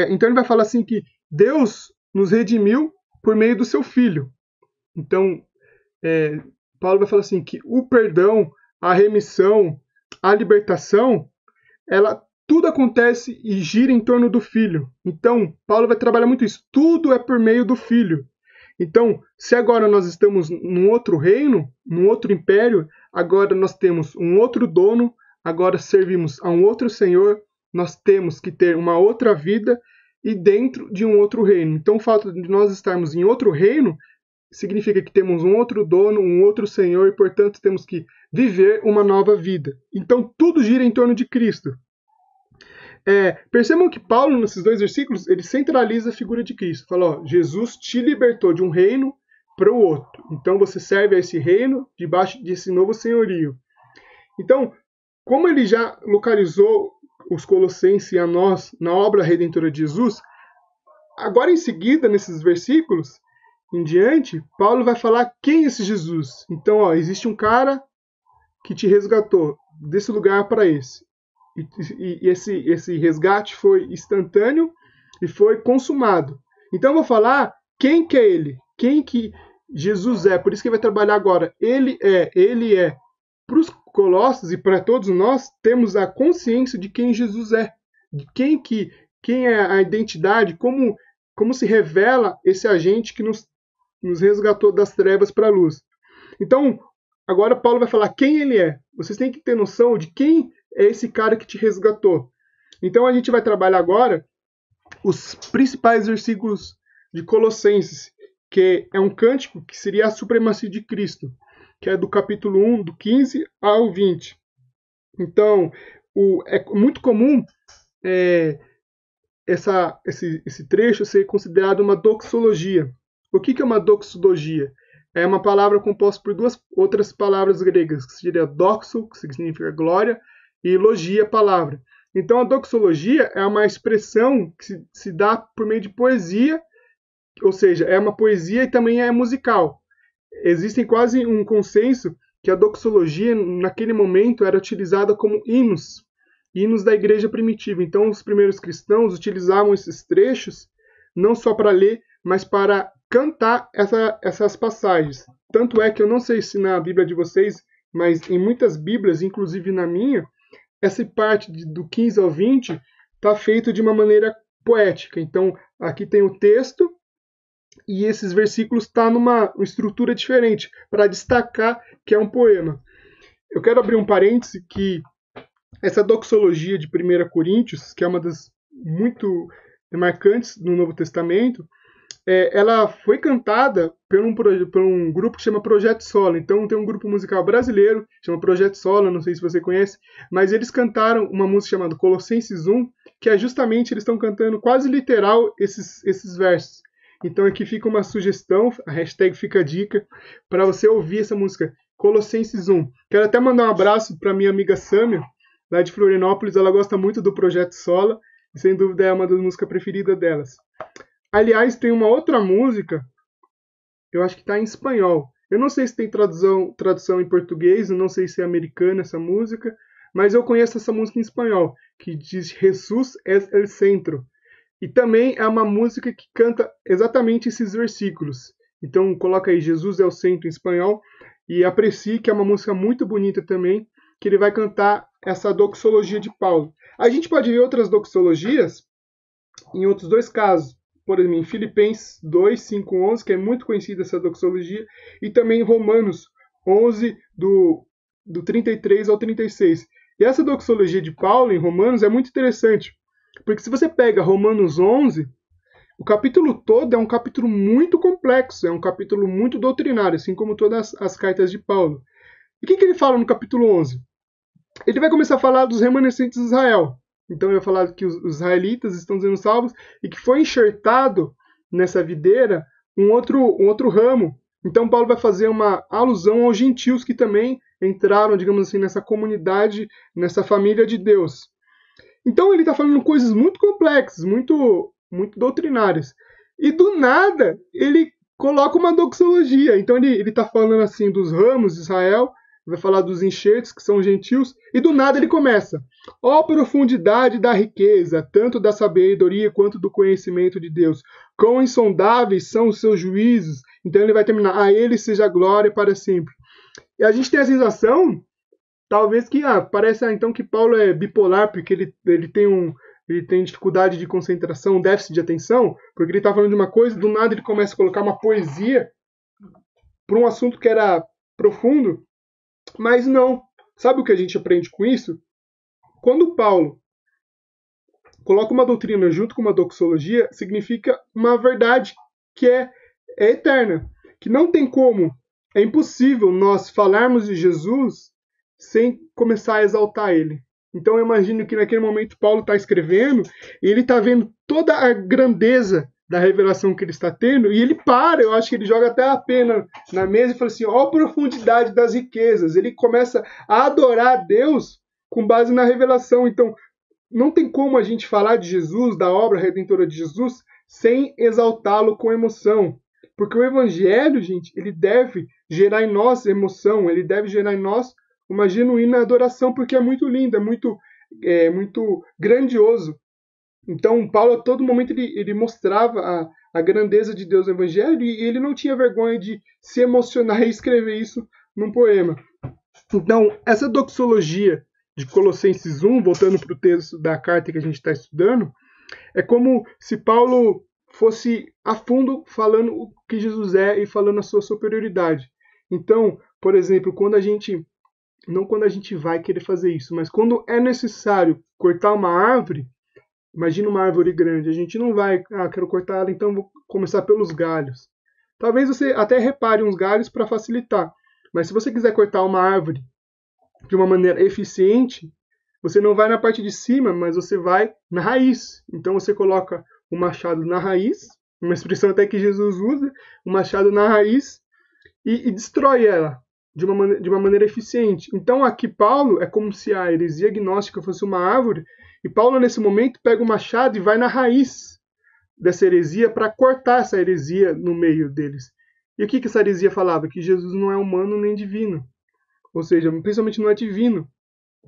Então ele vai falar assim que Deus nos redimiu por meio do seu Filho. Então Paulo vai falar assim que o perdão, a remissão, a libertação, tudo acontece e gira em torno do Filho. Então Paulo vai trabalhar muito isso. Tudo é por meio do Filho. Então, se agora nós estamos num outro reino, num outro império, agora nós temos um outro dono, agora servimos a um outro Senhor, nós temos que ter uma outra vida e dentro de um outro reino. Então, o fato de nós estarmos em outro reino significa que temos um outro dono, um outro Senhor e, portanto, temos que viver uma nova vida. Então, tudo gira em torno de Cristo. Percebam que Paulo, nesses dois versículos, ele centraliza a figura de Cristo. Fala, Jesus te libertou de um reino para o outro. Então você serve a esse reino debaixo desse novo senhorio. Então, como ele já localizou os colossenses e a nós na obra redentora de Jesus, agora em seguida, nesses versículos em diante, Paulo vai falar quem é esse Jesus. Então, existe um cara que te resgatou desse lugar para esse. E esse resgate foi instantâneo e foi consumado. Então eu vou falar quem que é ele, quem que Jesus é. Por isso que ele vai trabalhar agora. Ele é. Para os colossos e para todos nós, temos a consciência de quem Jesus é. De quem é a identidade, como se revela esse agente que nos resgatou das trevas para a luz. Então, agora Paulo vai falar quem ele é. Vocês têm que ter noção de quem é esse cara que te resgatou. Então a gente vai trabalhar agora os principais versículos de Colossenses, que é um cântico que seria a supremacia de Cristo, que é do capítulo 1, do 15 ao 20. Então, é muito comum esse trecho ser considerado uma doxologia. O que é uma doxologia? É uma palavra composta por duas outras palavras gregas, que seria doxo, que significa glória, e logia, palavra. Então, a doxologia é uma expressão que se dá por meio de poesia, ou seja, é uma poesia e também é musical. Existe quase um consenso que a doxologia, naquele momento, era utilizada como hinos da igreja primitiva. Então, os primeiros cristãos utilizavam esses trechos não só para ler, mas para cantar essas passagens. Tanto é que eu não sei se na Bíblia de vocês, mas em muitas Bíblias, inclusive na minha, essa parte do 15 ao 20 está feito de uma maneira poética. Então, aqui tem o texto e esses versículos estão numa estrutura diferente, para destacar que é um poema. Eu quero abrir um parêntese que essa doxologia de 1 Coríntios, que é uma das muito marcantes no Novo Testamento, ela foi cantada por um grupo que chama Projeto Sola. Então tem um grupo musical brasileiro, chama Projeto Sola, não sei se você conhece, mas eles cantaram uma música chamada Colossenses 1, que é justamente, eles estão cantando quase literal esses versos. Então aqui fica uma sugestão, a hashtag fica a dica, para você ouvir essa música, Colossenses 1. Quero até mandar um abraço para minha amiga Sâmia, lá de Florianópolis, ela gosta muito do Projeto Sola, e sem dúvida é uma das músicas preferidas delas. Aliás, tem uma outra música, eu acho que está em espanhol. Eu não sei se tem tradução em português, eu não sei se é americana essa música, mas eu conheço essa música em espanhol, que diz Jesus es el centro. E também é uma música que canta exatamente esses versículos. Então coloca aí Jesus é o centro em espanhol e aprecie, que é uma música muito bonita também, que ele vai cantar essa doxologia de Paulo. A gente pode ver outras doxologias em outros dois casos. Por exemplo, em Filipenses 2, 5, 11, que é muito conhecida essa doxologia, e também em Romanos 11, do 33 ao 36. E essa doxologia de Paulo em Romanos é muito interessante, porque se você pega Romanos 11, o capítulo todo é um capítulo muito complexo, é um capítulo muito doutrinário, assim como todas as cartas de Paulo. E o que ele fala no capítulo 11? Ele vai começar a falar dos remanescentes de Israel. Então ele vai falar que os israelitas estão sendo salvos e que foi enxertado nessa videira um outro ramo. Então Paulo vai fazer uma alusão aos gentios que também entraram, digamos assim, nessa comunidade, nessa família de Deus. Então ele está falando coisas muito complexas, muito doutrinárias. E do nada ele coloca uma doxologia. Então ele está falando assim dos ramos de Israel, vai falar dos enxertos, que são gentios, e do nada ele começa. Ó profundidade da riqueza, tanto da sabedoria quanto do conhecimento de Deus. Quão insondáveis são os seus juízos. Então ele vai terminar, a ele seja glória para sempre. E a gente tem a sensação, talvez que, parece então que Paulo é bipolar, porque ele tem dificuldade de concentração, déficit de atenção, porque ele está falando de uma coisa, do nada ele começa a colocar uma poesia para um assunto que era profundo. Mas não. Sabe o que a gente aprende com isso? Quando Paulo coloca uma doutrina junto com uma doxologia, significa uma verdade que é eterna. Que não tem como, é impossível nós falarmos de Jesus sem começar a exaltar ele. Então eu imagino que naquele momento Paulo está escrevendo e ele está vendo toda a grandeza da revelação que ele está tendo, e ele eu acho que ele joga até a pena na mesa e fala assim, ó a profundidade das riquezas. Ele começa a adorar a Deus com base na revelação. Então, não tem como a gente falar de Jesus, da obra redentora de Jesus, sem exaltá-lo com emoção. Porque o evangelho, gente, ele deve gerar em nós emoção, ele deve gerar em nós uma genuína adoração, porque é muito lindo, é muito grandioso. Então, Paulo, a todo momento, ele mostrava a grandeza de Deus no Evangelho e ele não tinha vergonha de se emocionar e escrever isso num poema. Então, essa doxologia de Colossenses 1, voltando para o texto da carta que a gente está estudando, é como se Paulo fosse a fundo falando o que Jesus é e falando a sua superioridade. Então, por exemplo, não quando a gente vai querer fazer isso, mas quando é necessário cortar uma árvore, imagina uma árvore grande, a gente não vai, quero cortar ela, então vou começar pelos galhos. Talvez você até repare uns galhos para facilitar, mas se você quiser cortar uma árvore de uma maneira eficiente, você não vai na parte de cima, mas você vai na raiz. Então você coloca o machado na raiz, uma expressão até que Jesus usa, o machado na raiz, e destrói ela de uma maneira eficiente. Então aqui Paulo é como se a heresia gnóstica fosse uma árvore, e Paulo nesse momento pega o machado e vai na raiz dessa heresia para cortar essa heresia no meio deles. E o que essa heresia falava? Que Jesus não é humano nem divino. Ou seja, principalmente não é divino.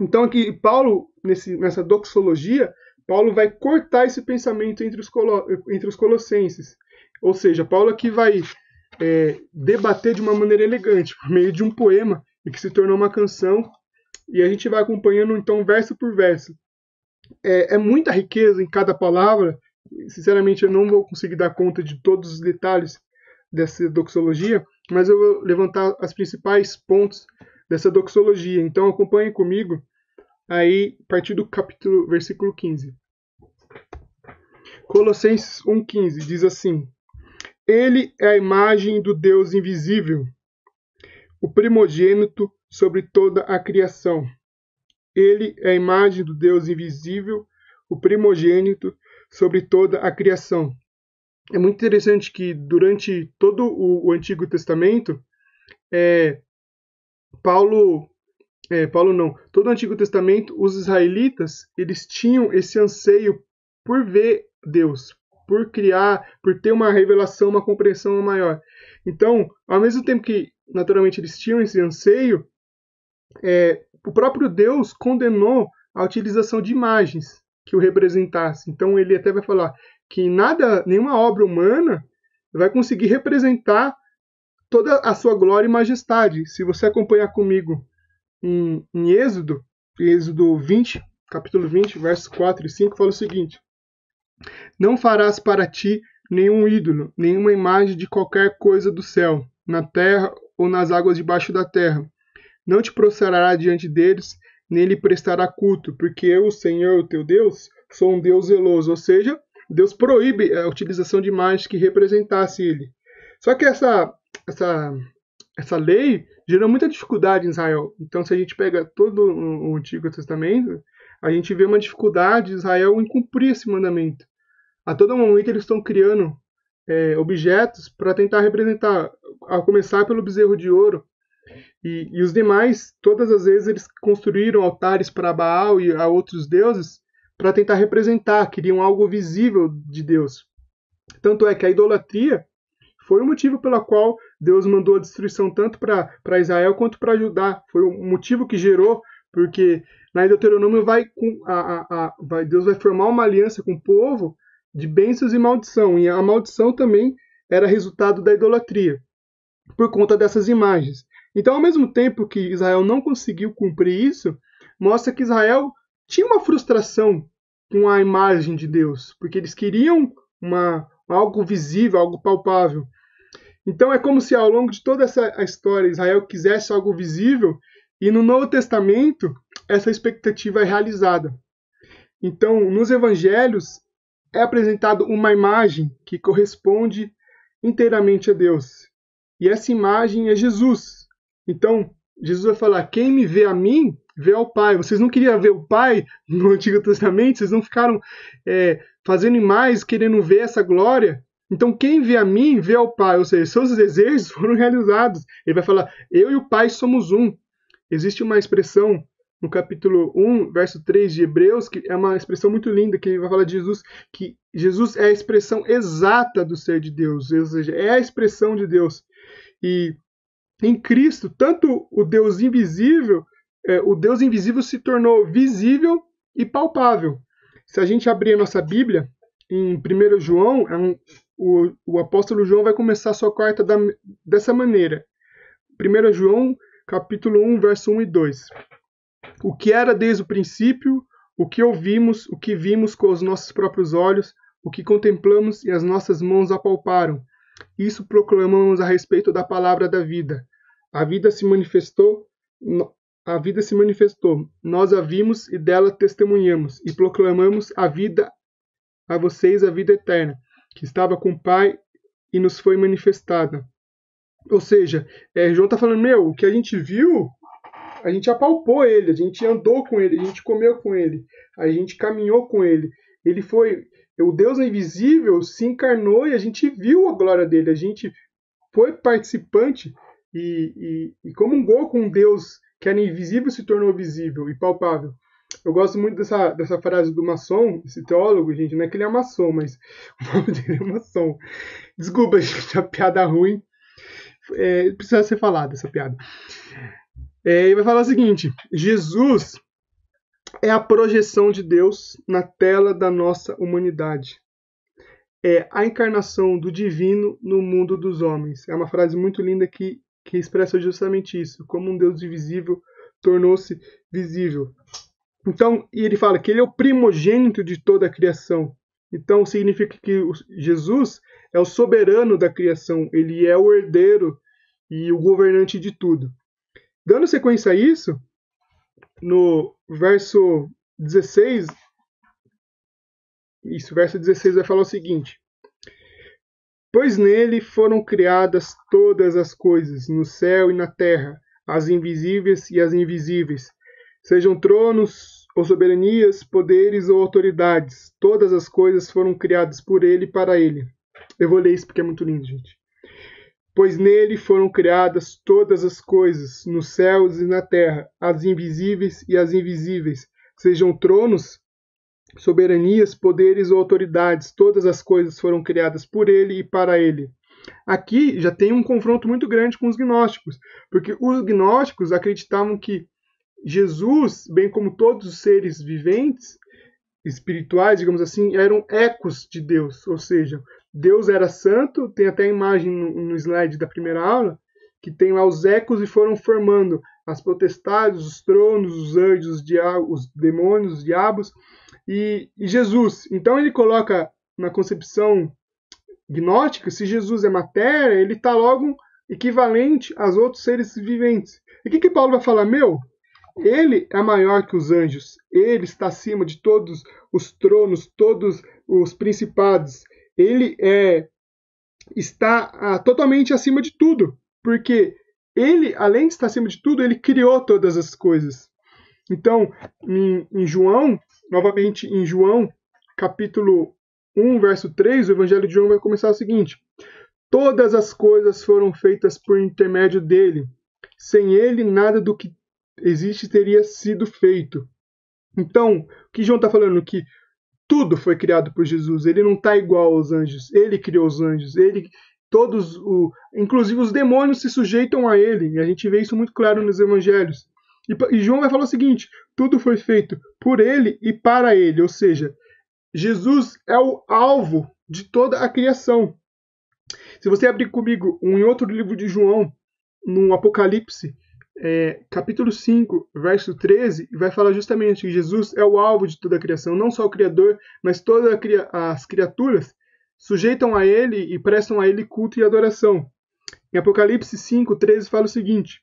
Então aqui Paulo, nessa doxologia, Paulo vai cortar esse pensamento entre os colossenses. Ou seja, Paulo aqui vai debater de uma maneira elegante, por meio de um poema, e que se tornou uma canção, e a gente vai acompanhando então verso por verso. É muita riqueza em cada palavra, sinceramente eu não vou conseguir dar conta de todos os detalhes dessa doxologia, mas eu vou levantar os principais pontos dessa doxologia. Então acompanhe comigo aí a partir do versículo 15. Colossenses 1,15 diz assim: Ele é a imagem do Deus invisível, o primogênito sobre toda a criação. Ele é a imagem do Deus invisível, o primogênito sobre toda a criação. É muito interessante que durante todo o Antigo Testamento, todo o Antigo Testamento, os israelitas, eles tinham esse anseio por ver Deus, por criar, por ter uma revelação, uma compreensão maior. Então, ao mesmo tempo que, naturalmente, eles tinham esse anseio, o próprio Deus condenou a utilização de imagens que o representassem. Então, ele até vai falar que nenhuma obra humana vai conseguir representar toda a sua glória e majestade. Se você acompanhar comigo em Êxodo 20, capítulo 20, versos 4 e 5, fala o seguinte: Não farás para ti nenhum ídolo, nenhuma imagem de qualquer coisa do céu, na terra ou nas águas debaixo da terra. Não te prostrará diante deles, nem lhe prestará culto, porque eu, o Senhor, o teu Deus, sou um Deus zeloso. Ou seja, Deus proíbe a utilização de imagens que representasse ele. Só que essa lei gerou muita dificuldade em Israel. Então, se a gente pega todo o Antigo Testamento, a gente vê uma dificuldade de Israel em cumprir esse mandamento. A todo momento eles estão criando objetos para tentar representar, a começar pelo bezerro de ouro. E os demais, todas as vezes, eles construíram altares para Baal e a outros deuses para tentar representar, queriam algo visível de Deus. Tanto é que a idolatria foi o motivo pelo qual Deus mandou a destruição tanto para Israel quanto para Judá. Foi o motivo que gerou, porque na Deuteronômio Deus vai formar uma aliança com o povo de bênçãos e maldição. E a maldição também era resultado da idolatria, por conta dessas imagens. Então, ao mesmo tempo que Israel não conseguiu cumprir isso, mostra que Israel tinha uma frustração com a imagem de Deus, porque eles queriam algo visível, algo palpável. Então é como se ao longo de toda essa história Israel quisesse algo visível, e no Novo Testamento essa expectativa é realizada. Então, nos evangelhos é apresentada uma imagem que corresponde inteiramente a Deus. E essa imagem é Jesus. Então, Jesus vai falar: quem me vê a mim, vê ao Pai. Vocês não queriam ver o Pai no Antigo Testamento? Vocês não ficaram fazendo mais, querendo ver essa glória? Então, quem vê a mim, vê ao Pai. Ou seja, seus desejos foram realizados. Ele vai falar: eu e o Pai somos um. Existe uma expressão no capítulo 1, verso 3 de Hebreus, que é uma expressão muito linda, que vai falar de Jesus, que Jesus é a expressão exata do ser de Deus. Ou seja, é a expressão de Deus. E em Cristo, tanto o Deus invisível se tornou visível e palpável. Se a gente abrir a nossa Bíblia, em 1 João, o apóstolo João vai começar a sua carta dessa maneira. 1 João, capítulo 1, verso 1 e 2. O que era desde o princípio, o que ouvimos, o que vimos com os nossos próprios olhos, o que contemplamos e as nossas mãos apalparam. Isso proclamamos a respeito da palavra da vida. A vida se manifestou, nós a vimos e dela testemunhamos, e proclamamos a vida a vocês, a vida eterna, que estava com o Pai e nos foi manifestada. Ou seja, João está falando, o que a gente viu, a gente apalpou ele, a gente andou com ele, a gente comeu com ele, a gente caminhou com ele. Ele foi, o Deus invisível se encarnou e a gente viu a glória dele, a gente foi participante e comungou com um Deus que era invisível se tornou visível e palpável. Eu gosto muito dessa frase do maçom, esse teólogo, gente, não é que ele é maçom, mas o nome dele é maçom. Desculpa, gente, a piada ruim. Precisa ser falada essa piada. Ele vai falar o seguinte: Jesus é a projeção de Deus na tela da nossa humanidade. É a encarnação do divino no mundo dos homens. É uma frase muito linda que expressa justamente isso, como um Deus invisível tornou-se visível. Então, e ele fala que ele é o primogênito de toda a criação. Então, significa que Jesus é o soberano da criação, ele é o herdeiro e o governante de tudo. Dando sequência a isso, no verso 16, verso 16 vai falar o seguinte: pois nele foram criadas todas as coisas, no céu e na terra, as invisíveis e as invisíveis, sejam tronos ou soberanias, poderes ou autoridades, todas as coisas foram criadas por ele e para ele. Eu vou ler isso porque é muito lindo, gente. Pois nele foram criadas todas as coisas, nos céus e na terra, as invisíveis e as invisíveis, sejam tronos, soberanias, poderes ou autoridades, todas as coisas foram criadas por ele e para ele. Aqui já tem um confronto muito grande com os gnósticos, porque os gnósticos acreditavam que Jesus, bem como todos os seres viventes, espirituais, digamos assim, eram ecos de Deus, ou seja, Deus era santo, tem até a imagem no slide da primeira aula, que tem lá os ecos e foram formando as potestades, os tronos, os anjos, os demônios, os diabos, e Jesus. Então ele coloca na concepção gnóstica, se Jesus é matéria, ele está logo equivalente aos outros seres viventes. E o que Paulo vai falar? Ele é maior que os anjos, ele está acima de todos os tronos, todos os principados, ele está totalmente acima de tudo, porque ele, além de estar acima de tudo, ele criou todas as coisas. Então, em João, novamente em João, capítulo 1, verso 3, o Evangelho de João vai começar o seguinte: todas as coisas foram feitas por intermédio dele, sem ele nada do que existe teria sido feito. Então, o que João está falando? Que tudo foi criado por Jesus. Ele não está igual aos anjos. Ele criou os anjos. Inclusive os demônios se sujeitam a ele. E a gente vê isso muito claro nos evangelhos. E João vai falar o seguinte: tudo foi feito por ele e para ele. Ou seja, Jesus é o alvo de toda a criação. Se você abrir comigo em outro livro de João, no Apocalipse, capítulo 5, verso 13, vai falar justamente que Jesus é o alvo de toda a criação, não só o Criador, mas todas as criaturas sujeitam a ele e prestam a ele culto e adoração. Em Apocalipse 5, 13 fala o seguinte: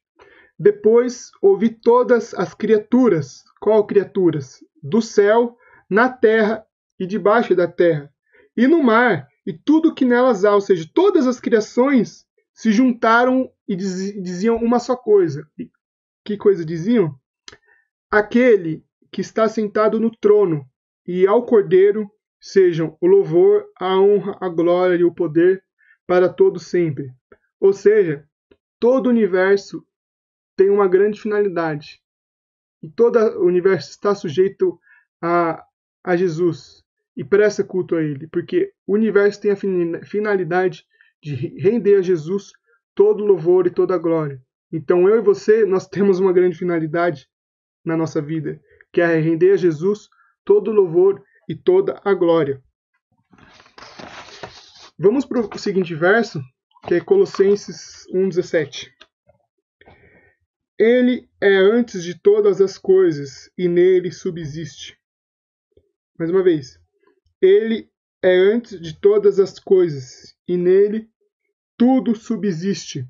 depois ouvi todas as criaturas, qual criaturas? Do céu, na terra e debaixo da terra, e no mar, e tudo que nelas há, ou seja, todas as criações se juntaram e diziam uma só coisa. Que coisa diziam? Aquele que está sentado no trono e ao Cordeiro sejam o louvor, a honra, a glória e o poder para todo sempre. Ou seja, todo o universo tem uma grande finalidade. E todo o universo está sujeito a Jesus e presta culto a ele, porque o universo tem a finalidade de render a Jesus todo louvor e toda glória. Então eu e você, nós temos uma grande finalidade na nossa vida, que é render a Jesus todo louvor e toda a glória. Vamos para o seguinte verso, que é Colossenses 1,17. Ele é antes de todas as coisas e nele subsiste. Mais uma vez. Ele é antes de todas as coisas e nele tudo subsiste.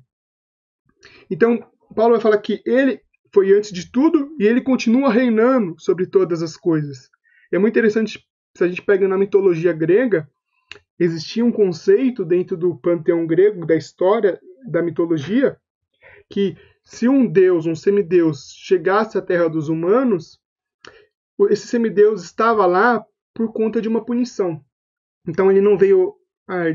Então, Paulo vai falar que ele foi antes de tudo e ele continua reinando sobre todas as coisas. É muito interessante, se a gente pega na mitologia grega, existia um conceito dentro do panteão grego, da história da mitologia, que se um deus, um semideus, chegasse à terra dos humanos, esse semideus estava lá por conta de uma punição. Então ele não veio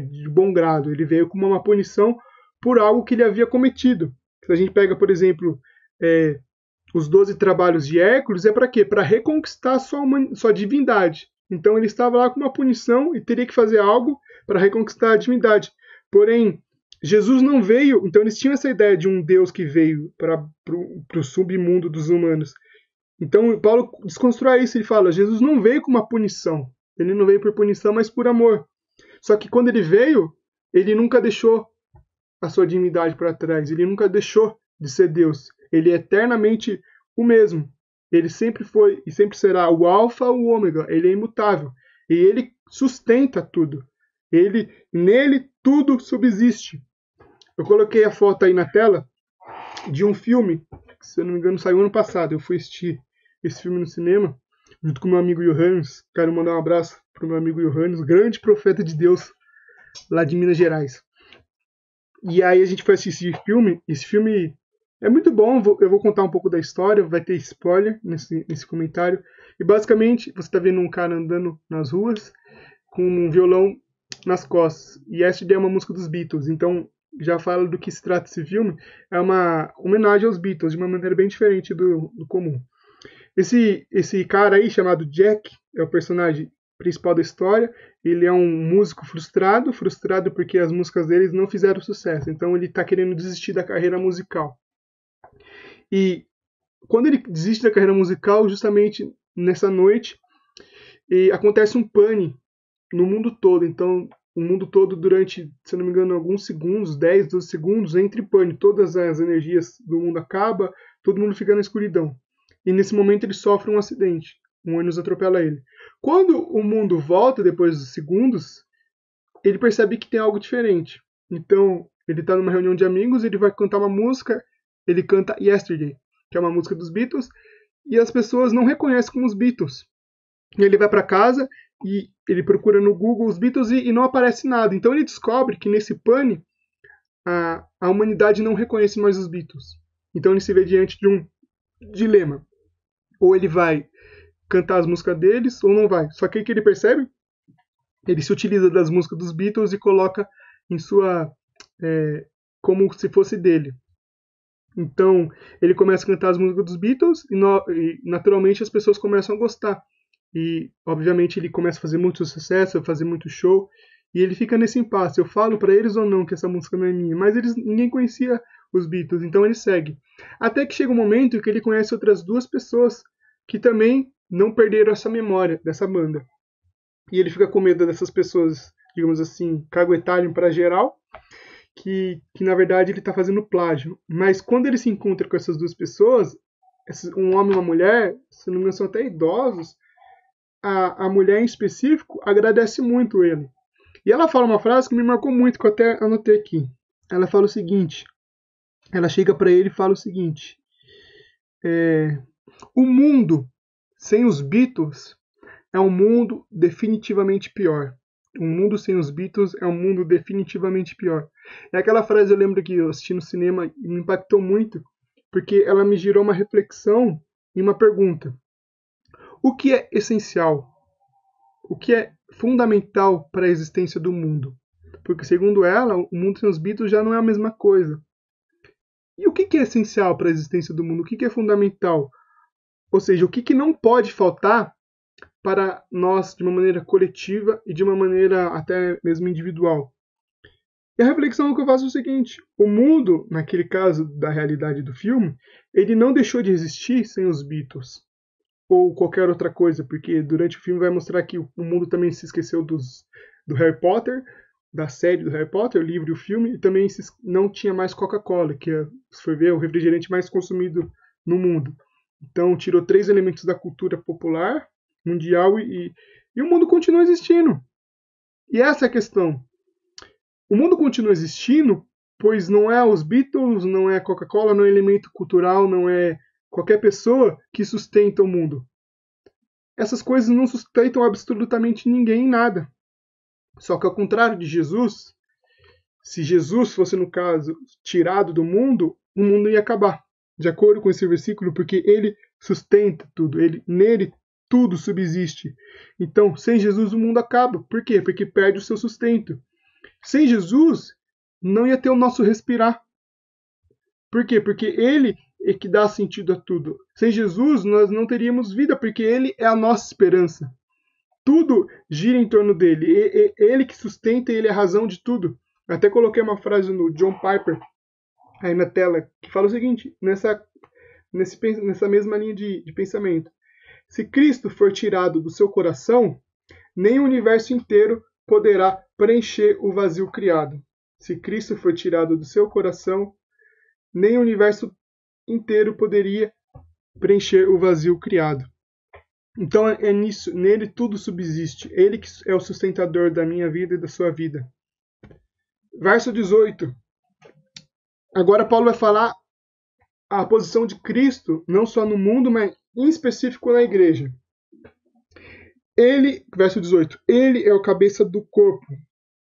de bom grado, ele veio como uma punição por algo que ele havia cometido. Se a gente pega, por exemplo, os 12 trabalhos de Hércules, é para quê? Para reconquistar sua divindade. Então ele estava lá com uma punição e teria que fazer algo para reconquistar a divindade. Porém, Jesus não veio, então eles tinham essa ideia de um Deus que veio para o submundo dos humanos. Então Paulo desconstrói isso, ele fala, Jesus não veio com uma punição. Ele não veio por punição, mas por amor. Só que quando ele veio, ele nunca deixou a sua divindade para trás. Ele nunca deixou de ser Deus. Ele é eternamente o mesmo. Ele sempre foi e sempre será o alfa, o ômega. Ele é imutável. E ele sustenta tudo. Nele tudo subsiste. Eu coloquei a foto aí na tela de um filme, que, se eu não me engano, saiu ano passado. Eu fui assistir esse filme no cinema, junto com meu amigo Johannes. Quero mandar um abraço para o meu amigo Johannes, grande profeta de Deus lá de Minas Gerais. E aí a gente foi assistir filme. Esse filme é muito bom. Eu vou contar um pouco da história. Vai ter spoiler nesse comentário. E basicamente você está vendo um cara andando nas ruas com um violão nas costas. E essa é uma música dos Beatles. Então já fala do que se trata esse filme. É uma homenagem aos Beatles de uma maneira bem diferente do comum. Esse cara aí chamado Jack é o personagem principal da história. Ele é um músico frustrado porque as músicas dele não fizeram sucesso. Então ele está querendo desistir da carreira musical. E quando ele desiste da carreira musical, justamente nessa noite, acontece um pane no mundo todo. Então o mundo todo durante, se não me engano, alguns segundos, 10, 12 segundos, entra em pane. Todas as energias do mundo acabam, todo mundo fica na escuridão. E nesse momento ele sofre um acidente. Um ônibus atropela ele. Quando o mundo volta, depois dos segundos, ele percebe que tem algo diferente. Então, ele está numa reunião de amigos, ele vai cantar uma música, ele canta Yesterday, que é uma música dos Beatles, e as pessoas não reconhecem como os Beatles. E ele vai para casa e ele procura no Google os Beatles e não aparece nada. Então ele descobre que nesse pane, a humanidade não reconhece mais os Beatles. Então ele se vê diante de um dilema. Ou ele vai cantar as músicas deles, ou não vai. Só que o que ele percebe? Ele se utiliza das músicas dos Beatles e coloca em sua... como se fosse dele. Então, ele começa a cantar as músicas dos Beatles e naturalmente as pessoas começam a gostar. E, obviamente, ele começa a fazer muito sucesso, a fazer muito show, e ele fica nesse impasse. Eu falo para eles ou não que essa música não é minha, mas ninguém conhecia os Beatles, então ele segue. Até que chega um momento que ele conhece outras duas pessoas que também não perderam essa memória dessa banda. E ele fica com medo dessas pessoas, digamos assim, caguetarem para geral, que na verdade ele está fazendo plágio. Mas quando ele se encontra com essas duas pessoas, um homem e uma mulher, se não me engano são até idosos, a mulher em específico agradece muito ele. E ela fala uma frase que me marcou muito, que eu até anotei aqui. Ela fala o seguinte, ela chega para ele e fala o seguinte, o mundo sem os Beatles é um mundo definitivamente pior. Um mundo sem os Beatles é um mundo definitivamente pior. É aquela frase, eu lembro que eu assisti no cinema e me impactou muito, porque ela me gerou uma reflexão e uma pergunta. O que é essencial? O que é fundamental para a existência do mundo? Porque, segundo ela, o mundo sem os Beatles já não é a mesma coisa. E o que é essencial para a existência do mundo? O que é fundamental? Ou seja, o que não pode faltar para nós de uma maneira coletiva e de uma maneira até mesmo individual? E a reflexão que eu faço é o seguinte: o mundo, naquele caso da realidade do filme, ele não deixou de existir sem os Beatles ou qualquer outra coisa, porque durante o filme vai mostrar que o mundo também se esqueceu do Harry Potter, da série do Harry Potter, o livro e o filme, e também não tinha mais Coca-Cola, que é, se for ver, o refrigerante mais consumido no mundo. Então tirou 3 elementos da cultura popular, mundial, e o mundo continua existindo. E essa é a questão. O mundo continua existindo, pois não é os Beatles, não é a Coca-Cola, não é elemento cultural, não é qualquer pessoa que sustenta o mundo. Essas coisas não sustentam absolutamente ninguém em nada. Só que ao contrário de Jesus, se Jesus fosse, no caso, tirado do mundo o mundo ia acabar. De acordo com esse versículo, porque ele sustenta tudo, nele tudo subsiste. Então, sem Jesus o mundo acaba. Por quê? Porque perde o seu sustento. Sem Jesus, não ia ter o nosso respirar. Por quê? Porque ele é que dá sentido a tudo. Sem Jesus, nós não teríamos vida, porque ele é a nossa esperança. Tudo gira em torno dele. Ele que sustenta, ele é a razão de tudo. Até coloquei uma frase no John Piper, aí na tela, que fala o seguinte, nessa mesma linha de pensamento. Se Cristo for tirado do seu coração, nem o universo inteiro poderá preencher o vazio criado. Se Cristo for tirado do seu coração, nem o universo inteiro poderia preencher o vazio criado. Então é nisso, nele tudo subsiste. Ele que é o sustentador da minha vida e da sua vida. Verso 18. Agora Paulo vai falar a posição de Cristo, não só no mundo, mas em específico na igreja. Ele, verso 18, ele é o cabeça do corpo,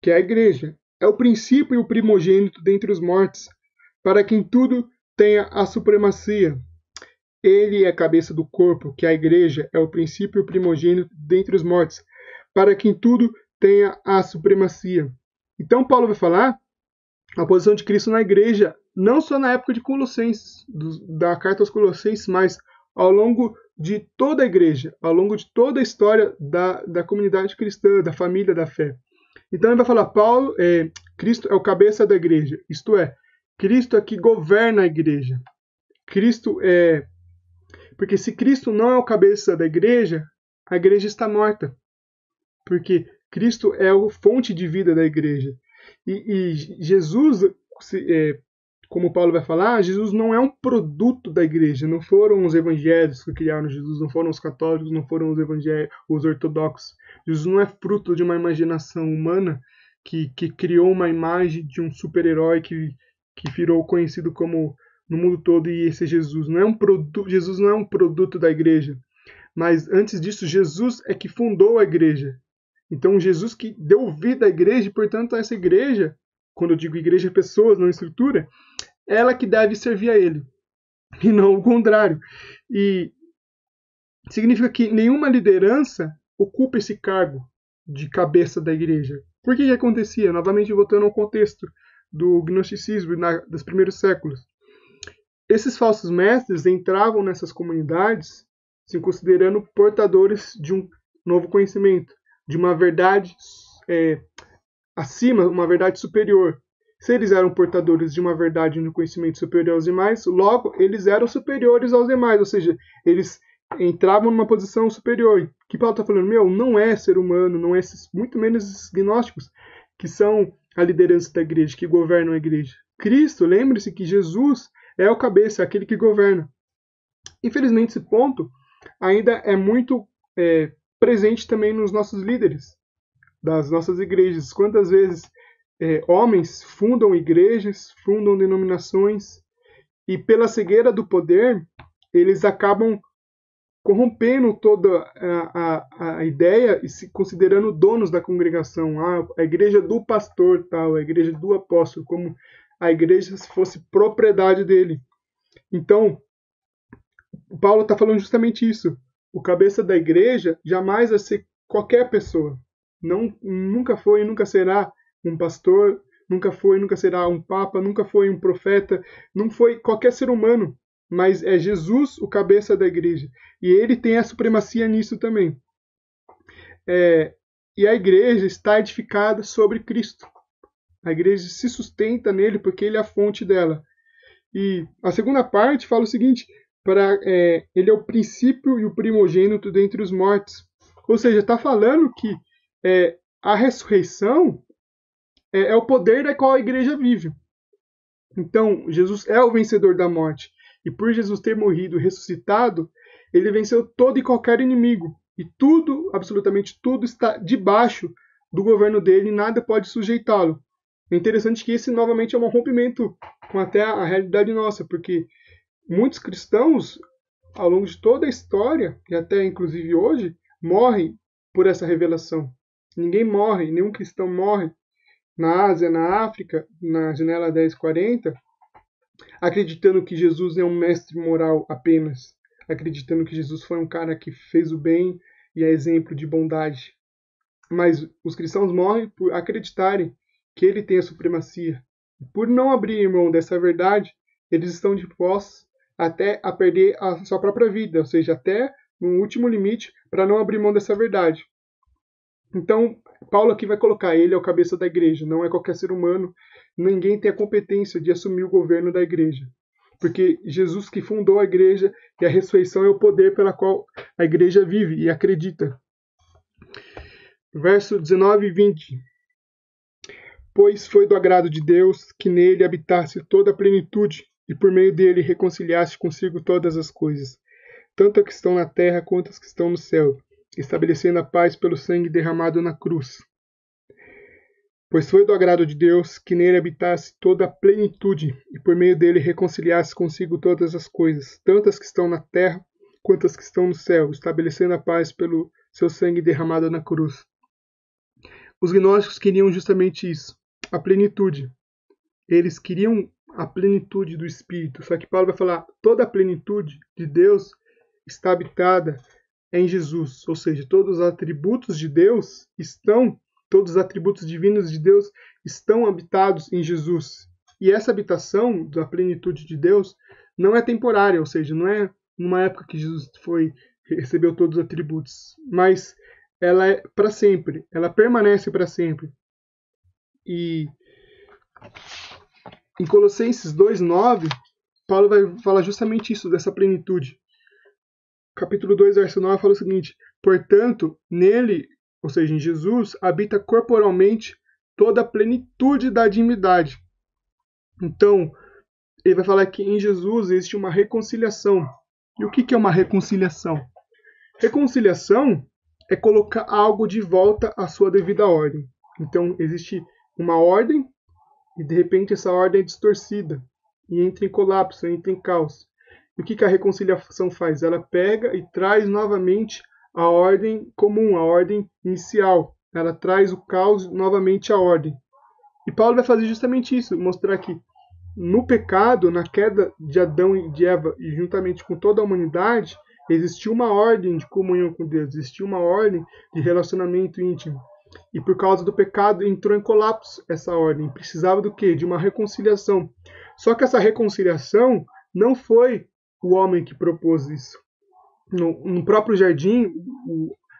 que é a igreja. É o princípio e o primogênito dentre os mortos, para quem tudo tenha a supremacia. Ele é a cabeça do corpo, que é a igreja, é o princípio e o primogênito dentre os mortos, para quem tudo tenha a supremacia. Então Paulo vai falar a posição de Cristo na igreja, não só na época de Colossenses, da carta aos Colossenses, mas ao longo de toda a igreja, ao longo de toda a história da comunidade cristã, da família da fé. Então ele vai falar, Cristo é o cabeça da igreja, isto é, Cristo é que governa a igreja. Porque se Cristo não é o cabeça da igreja, a igreja está morta. Porque Cristo é a fonte de vida da igreja. E Jesus, como Paulo vai falar, Jesus não é um produto da igreja. Não foram os evangélicos que criaram Jesus, não foram os católicos, não foram os ortodoxos. Jesus não é fruto de uma imaginação humana que criou uma imagem de um super-herói que virou conhecido como no mundo todo, e esse é Jesus. Jesus não é um produto da igreja. Mas antes disso, Jesus é que fundou a igreja. Então, Jesus que deu vida à igreja, e portanto, essa igreja, quando eu digo igreja, pessoas, não estrutura, ela que deve servir a ele, e não o contrário. E significa que nenhuma liderança ocupa esse cargo de cabeça da igreja. Por que acontecia? Novamente, voltando ao contexto do gnosticismo dos primeiros séculos. Esses falsos mestres entravam nessas comunidades se considerando portadores de um novo conhecimento, de uma verdade acima, uma verdade superior. Se eles eram portadores de uma verdade e de um conhecimento superior aos demais, logo eles eram superiores aos demais, ou seja, eles entravam numa posição superior. O que Paulo está falando? Não é ser humano, não é muito menos esses gnósticos que são a liderança da igreja, que governam a igreja. Cristo, lembre-se que Jesus é o cabeça, é aquele que governa. Infelizmente, esse ponto ainda é muito presente também nos nossos líderes das nossas igrejas. Quantas vezes homens fundam igrejas, fundam denominações, e pela cegueira do poder, eles acabam corrompendo toda a ideia e se considerando donos da congregação. A igreja do pastor, tal, a igreja do apóstolo, como a igreja fosse propriedade dele. Então, Paulo está falando justamente isso. O cabeça da igreja jamais vai ser qualquer pessoa. Nunca foi e nunca será um pastor, nunca foi e nunca será um papa, nunca foi um profeta, não foi qualquer ser humano, mas é Jesus o cabeça da igreja. E ele tem a supremacia nisso também. E a igreja está edificada sobre Cristo. A igreja se sustenta nele porque ele é a fonte dela. E a segunda parte fala o seguinte, ele é o princípio e o primogênito dentre os mortos. Ou seja, está falando que a ressurreição é o poder da qual a igreja vive. Então, Jesus é o vencedor da morte. E por Jesus ter morrido e ressuscitado, ele venceu todo e qualquer inimigo. E tudo, absolutamente tudo, está debaixo do governo dele e nada pode sujeitá-lo. É interessante que esse novamente é um rompimento com até a realidade nossa, porque muitos cristãos, ao longo de toda a história, e até inclusive hoje, morrem por essa revelação. Ninguém morre, nenhum cristão morre na Ásia, na África, na janela 1040, acreditando que Jesus é um mestre moral apenas, acreditando que Jesus foi um cara que fez o bem e é exemplo de bondade. Mas os cristãos morrem por acreditarem que ele tem a supremacia. Por não abrir mão dessa verdade, eles estão dispostos até a perder a sua própria vida, ou seja, até no último limite, para não abrir mão dessa verdade. Então, Paulo aqui vai colocar, ele é o cabeça da igreja, não é qualquer ser humano, ninguém tem a competência de assumir o governo da igreja. Porque Jesus que fundou a igreja e a ressurreição é o poder pela qual a igreja vive e acredita. Verso 19 e 20. Pois foi do agrado de Deus que nele habitasse toda a plenitude, e por meio dele reconciliasse consigo todas as coisas, tanto as que estão na terra quanto as que estão no céu, estabelecendo a paz pelo sangue derramado na cruz. Pois foi do agrado de Deus que nele habitasse toda a plenitude, e por meio dele reconciliasse consigo todas as coisas, tanto as que estão na terra quanto as que estão no céu, estabelecendo a paz pelo seu sangue derramado na cruz. Os gnósticos queriam justamente isso, a plenitude. Eles queriam a plenitude do Espírito, só que Paulo vai falar, toda a plenitude de Deus está habitada em Jesus, ou seja, todos os atributos de Deus todos os atributos divinos de Deus estão habitados em Jesus. E essa habitação da plenitude de Deus não é temporária, ou seja, não é numa época que Jesus recebeu todos os atributos, mas ela é para sempre, ela permanece para sempre. E em Colossenses 2:9, Paulo vai falar justamente isso, dessa plenitude. Capítulo 2, verso 9, fala o seguinte: portanto, nele, ou seja, em Jesus, habita corporalmente toda a plenitude da divindade. Então, ele vai falar que em Jesus existe uma reconciliação. E o que é uma reconciliação? Reconciliação é colocar algo de volta à sua devida ordem. Então, existe uma ordem e, de repente, essa ordem é distorcida e entra em colapso, entra em caos. E o que a reconciliação faz? Ela pega e traz novamente a ordem comum, a ordem inicial. Ela traz o caos novamente à ordem. E Paulo vai fazer justamente isso, mostrar que no pecado, na queda de Adão e de Eva, e juntamente com toda a humanidade, existiu uma ordem de comunhão com Deus, existiu uma ordem de relacionamento íntimo. E por causa do pecado entrou em colapso essa ordem. Precisava do quê? De uma reconciliação. Só que essa reconciliação não foi o homem que propôs isso. No próprio jardim,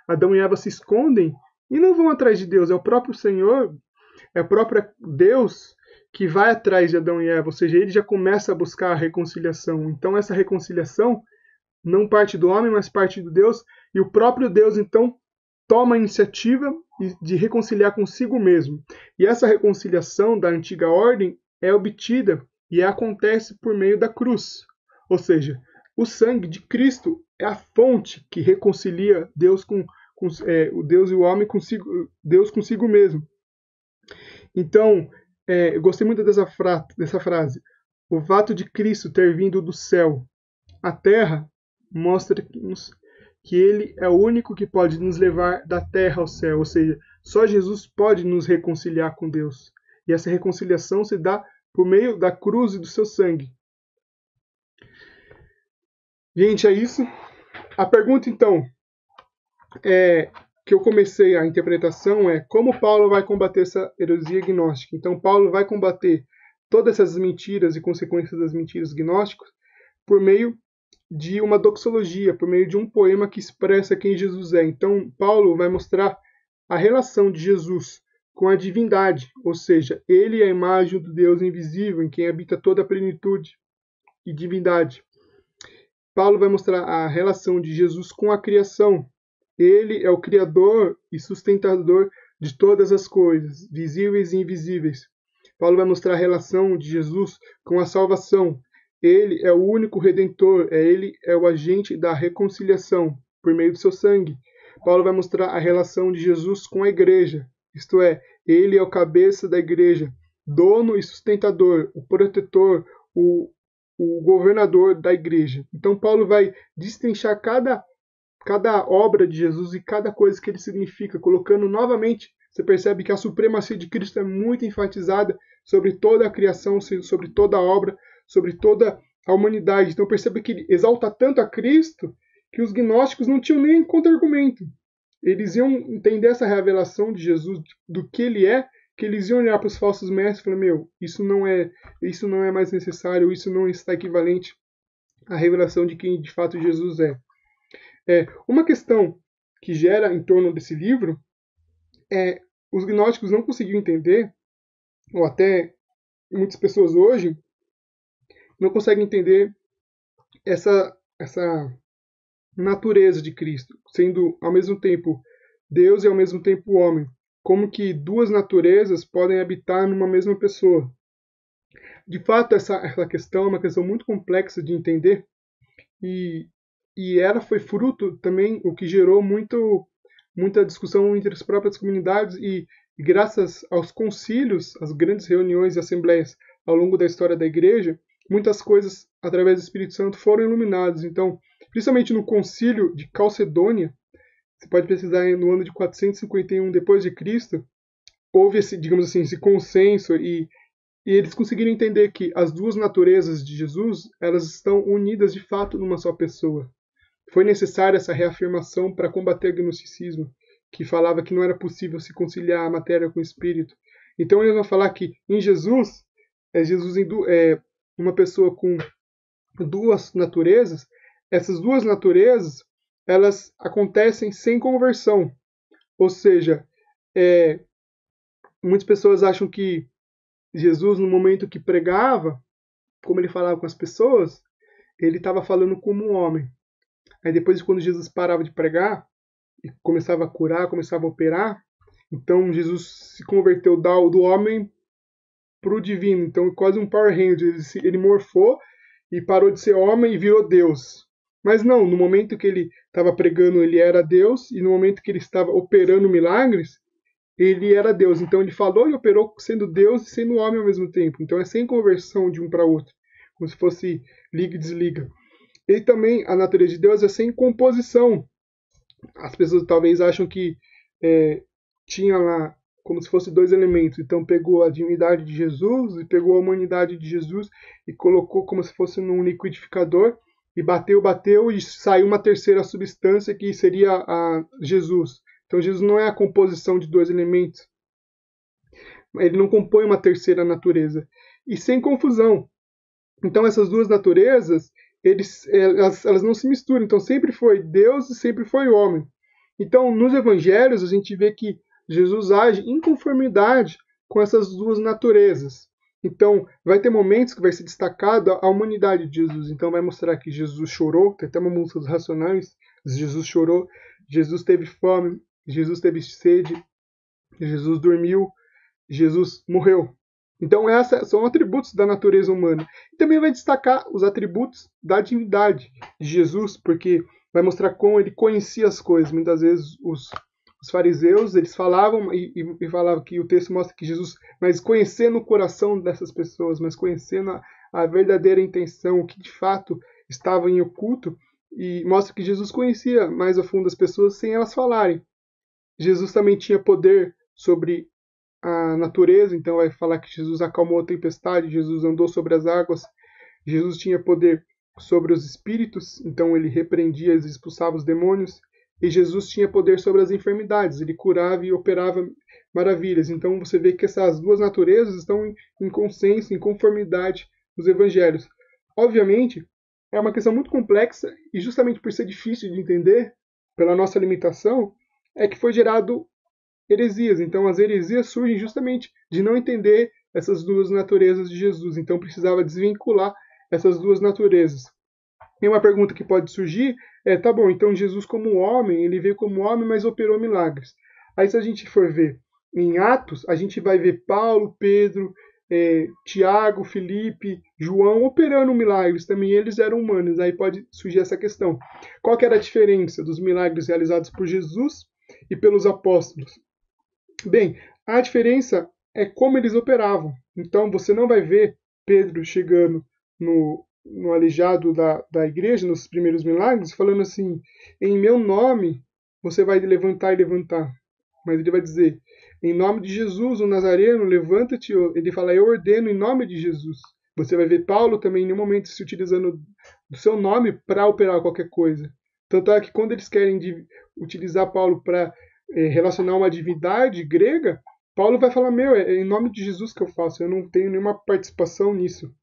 Adão e Eva se escondem e não vão atrás de Deus. É o próprio Senhor, é o próprio Deus que vai atrás de Adão e Eva. Ou seja, ele já começa a buscar a reconciliação. Então essa reconciliação não parte do homem, mas parte de Deus. E o próprio Deus, então, toma a iniciativa de reconciliar consigo mesmo. E essa reconciliação da antiga ordem é obtida e acontece por meio da cruz. Ou seja, o sangue de Cristo é a fonte que reconcilia Deus o Deus e o homem consigo, Deus consigo mesmo. Então, eu gostei muito dessa frase. O fato de Cristo ter vindo do céu à terra mostra que ele é o único que pode nos levar da terra ao céu, ou seja, só Jesus pode nos reconciliar com Deus. E essa reconciliação se dá por meio da cruz e do seu sangue. Gente, é isso. A pergunta, então, que eu comecei a interpretação é como Paulo vai combater essa heresia gnóstica. Então, Paulo vai combater todas essas mentiras e consequências das mentiras gnósticas por meio de uma doxologia, por meio de um poema que expressa quem Jesus é. Então, Paulo vai mostrar a relação de Jesus com a divindade, ou seja, ele é a imagem do Deus invisível, em quem habita toda a plenitude e divindade. Paulo vai mostrar a relação de Jesus com a criação. Ele é o criador e sustentador de todas as coisas, visíveis e invisíveis. Paulo vai mostrar a relação de Jesus com a salvação. Ele é o único redentor, ele é o agente da reconciliação por meio do seu sangue. Paulo vai mostrar a relação de Jesus com a igreja, isto é, ele é o cabeça da igreja, dono e sustentador, o protetor, o governador da igreja. Então Paulo vai destrinchar cada obra de Jesus e cada coisa que ele significa, colocando novamente, você percebe que a supremacia de Cristo é muito enfatizada sobre toda a criação, sobre toda a obra, sobre toda a humanidade. Então perceba que ele exalta tanto a Cristo que os gnósticos não tinham nem contra-argumento. Eles iam entender essa revelação de Jesus, do que ele é, que eles iam olhar para os falsos mestres e falar, isso não é mais necessário, isso não está equivalente à revelação de quem de fato Jesus é. Uma questão que gera em torno desse livro é os gnósticos não conseguiam entender, ou até muitas pessoas hoje não conseguem entender essa natureza de Cristo, sendo ao mesmo tempo Deus e ao mesmo tempo homem. Como que duas naturezas podem habitar numa mesma pessoa. De fato, essa questão é uma questão muito complexa de entender e ela foi fruto também, o que gerou muita discussão entre as próprias comunidades e graças aos concílios, às grandes reuniões e assembleias ao longo da história da igreja, muitas coisas, através do Espírito Santo, foram iluminadas. Então, principalmente no concílio de Calcedônia, você pode pesquisar no ano de 451 depois de Cristo, houve esse consenso e eles conseguiram entender que as duas naturezas de Jesus, elas estão unidas de fato numa só pessoa. Foi necessária essa reafirmação para combater o gnosticismo, que falava que não era possível se conciliar a matéria com o espírito. Então eles vão falar que em Jesus é uma pessoa com duas naturezas. Essas duas naturezas, elas acontecem sem conversão. Ou seja, muitas pessoas acham que Jesus, no momento que pregava, como ele falava com as pessoas, ele estava falando como um homem. Aí depois, quando Jesus parava de pregar e começava a curar, começava a operar, então Jesus se converteu do homem para o divino. Então, quase um Power Ranger. Ele morfou e parou de ser homem e virou Deus. Mas não, no momento que ele estava pregando, ele era Deus, e no momento que ele estava operando milagres, ele era Deus. Então ele falou e operou sendo Deus e sendo homem ao mesmo tempo. Então é sem conversão de um para outro, como se fosse liga e desliga. E também a natureza de Deus é sem composição. As pessoas talvez acham que tinha lá como se fosse dois elementos. Então pegou a divindade de Jesus e pegou a humanidade de Jesus e colocou como se fosse num liquidificador e bateu e saiu uma terceira substância que seria a Jesus. Então Jesus não é a composição de dois elementos. Ele não compõe uma terceira natureza. E sem confusão. Então essas duas naturezas, elas não se misturam. Então sempre foi Deus e sempre foi homem. Então nos evangelhos a gente vê que Jesus age em conformidade com essas duas naturezas. Então vai ter momentos que vai ser destacado a humanidade de Jesus. Então vai mostrar que Jesus chorou. Tem até uma música dos Racionais. Jesus chorou. Jesus teve fome. Jesus teve sede, Jesus dormiu, Jesus morreu. Então, esses são atributos da natureza humana. E também vai destacar os atributos da divindade de Jesus, porque vai mostrar como ele conhecia as coisas. Muitas vezes os fariseus, eles falavam e falavam que o texto mostra que Jesus, mas conhecendo o coração dessas pessoas, mas conhecendo a verdadeira intenção, o que de fato estava em oculto, e mostra que Jesus conhecia mais a fundo as pessoas sem elas falarem. Jesus também tinha poder sobre a natureza, então vai falar que Jesus acalmou a tempestade, Jesus andou sobre as águas, Jesus tinha poder sobre os espíritos, então ele repreendia e expulsava os demônios, e Jesus tinha poder sobre as enfermidades, ele curava e operava maravilhas. Então você vê que essas duas naturezas estão em consenso, em conformidade nos evangelhos. Obviamente, é uma questão muito complexa, e justamente por ser difícil de entender, pela nossa limitação, é que foi gerado heresias. Então as heresias surgem justamente de não entender essas duas naturezas de Jesus. Então precisava desvincular essas duas naturezas. E uma pergunta que pode surgir tá bom, então Jesus como homem, ele veio como homem, mas operou milagres. Aí se a gente for ver em Atos, a gente vai ver Paulo, Pedro, Tiago, Felipe, João operando milagres. Também eles eram humanos. Aí pode surgir essa questão. Qual que era a diferença dos milagres realizados por Jesus e pelos apóstolos? Bem, a diferença é como eles operavam. Então você não vai ver Pedro chegando no aleijado da igreja, nos primeiros milagres, falando assim, em meu nome você vai levantar e levantar. Mas ele vai dizer, em nome de Jesus, o Nazareno, levanta-te. Ele fala, eu ordeno em nome de Jesus. Você vai ver Paulo também em nenhum momento se utilizando do seu nome para operar qualquer coisa. Tanto é que quando eles querem utilizar Paulo para relacionar uma divindade grega, Paulo vai falar, é em nome de Jesus que eu faço, eu não tenho nenhuma participação nisso.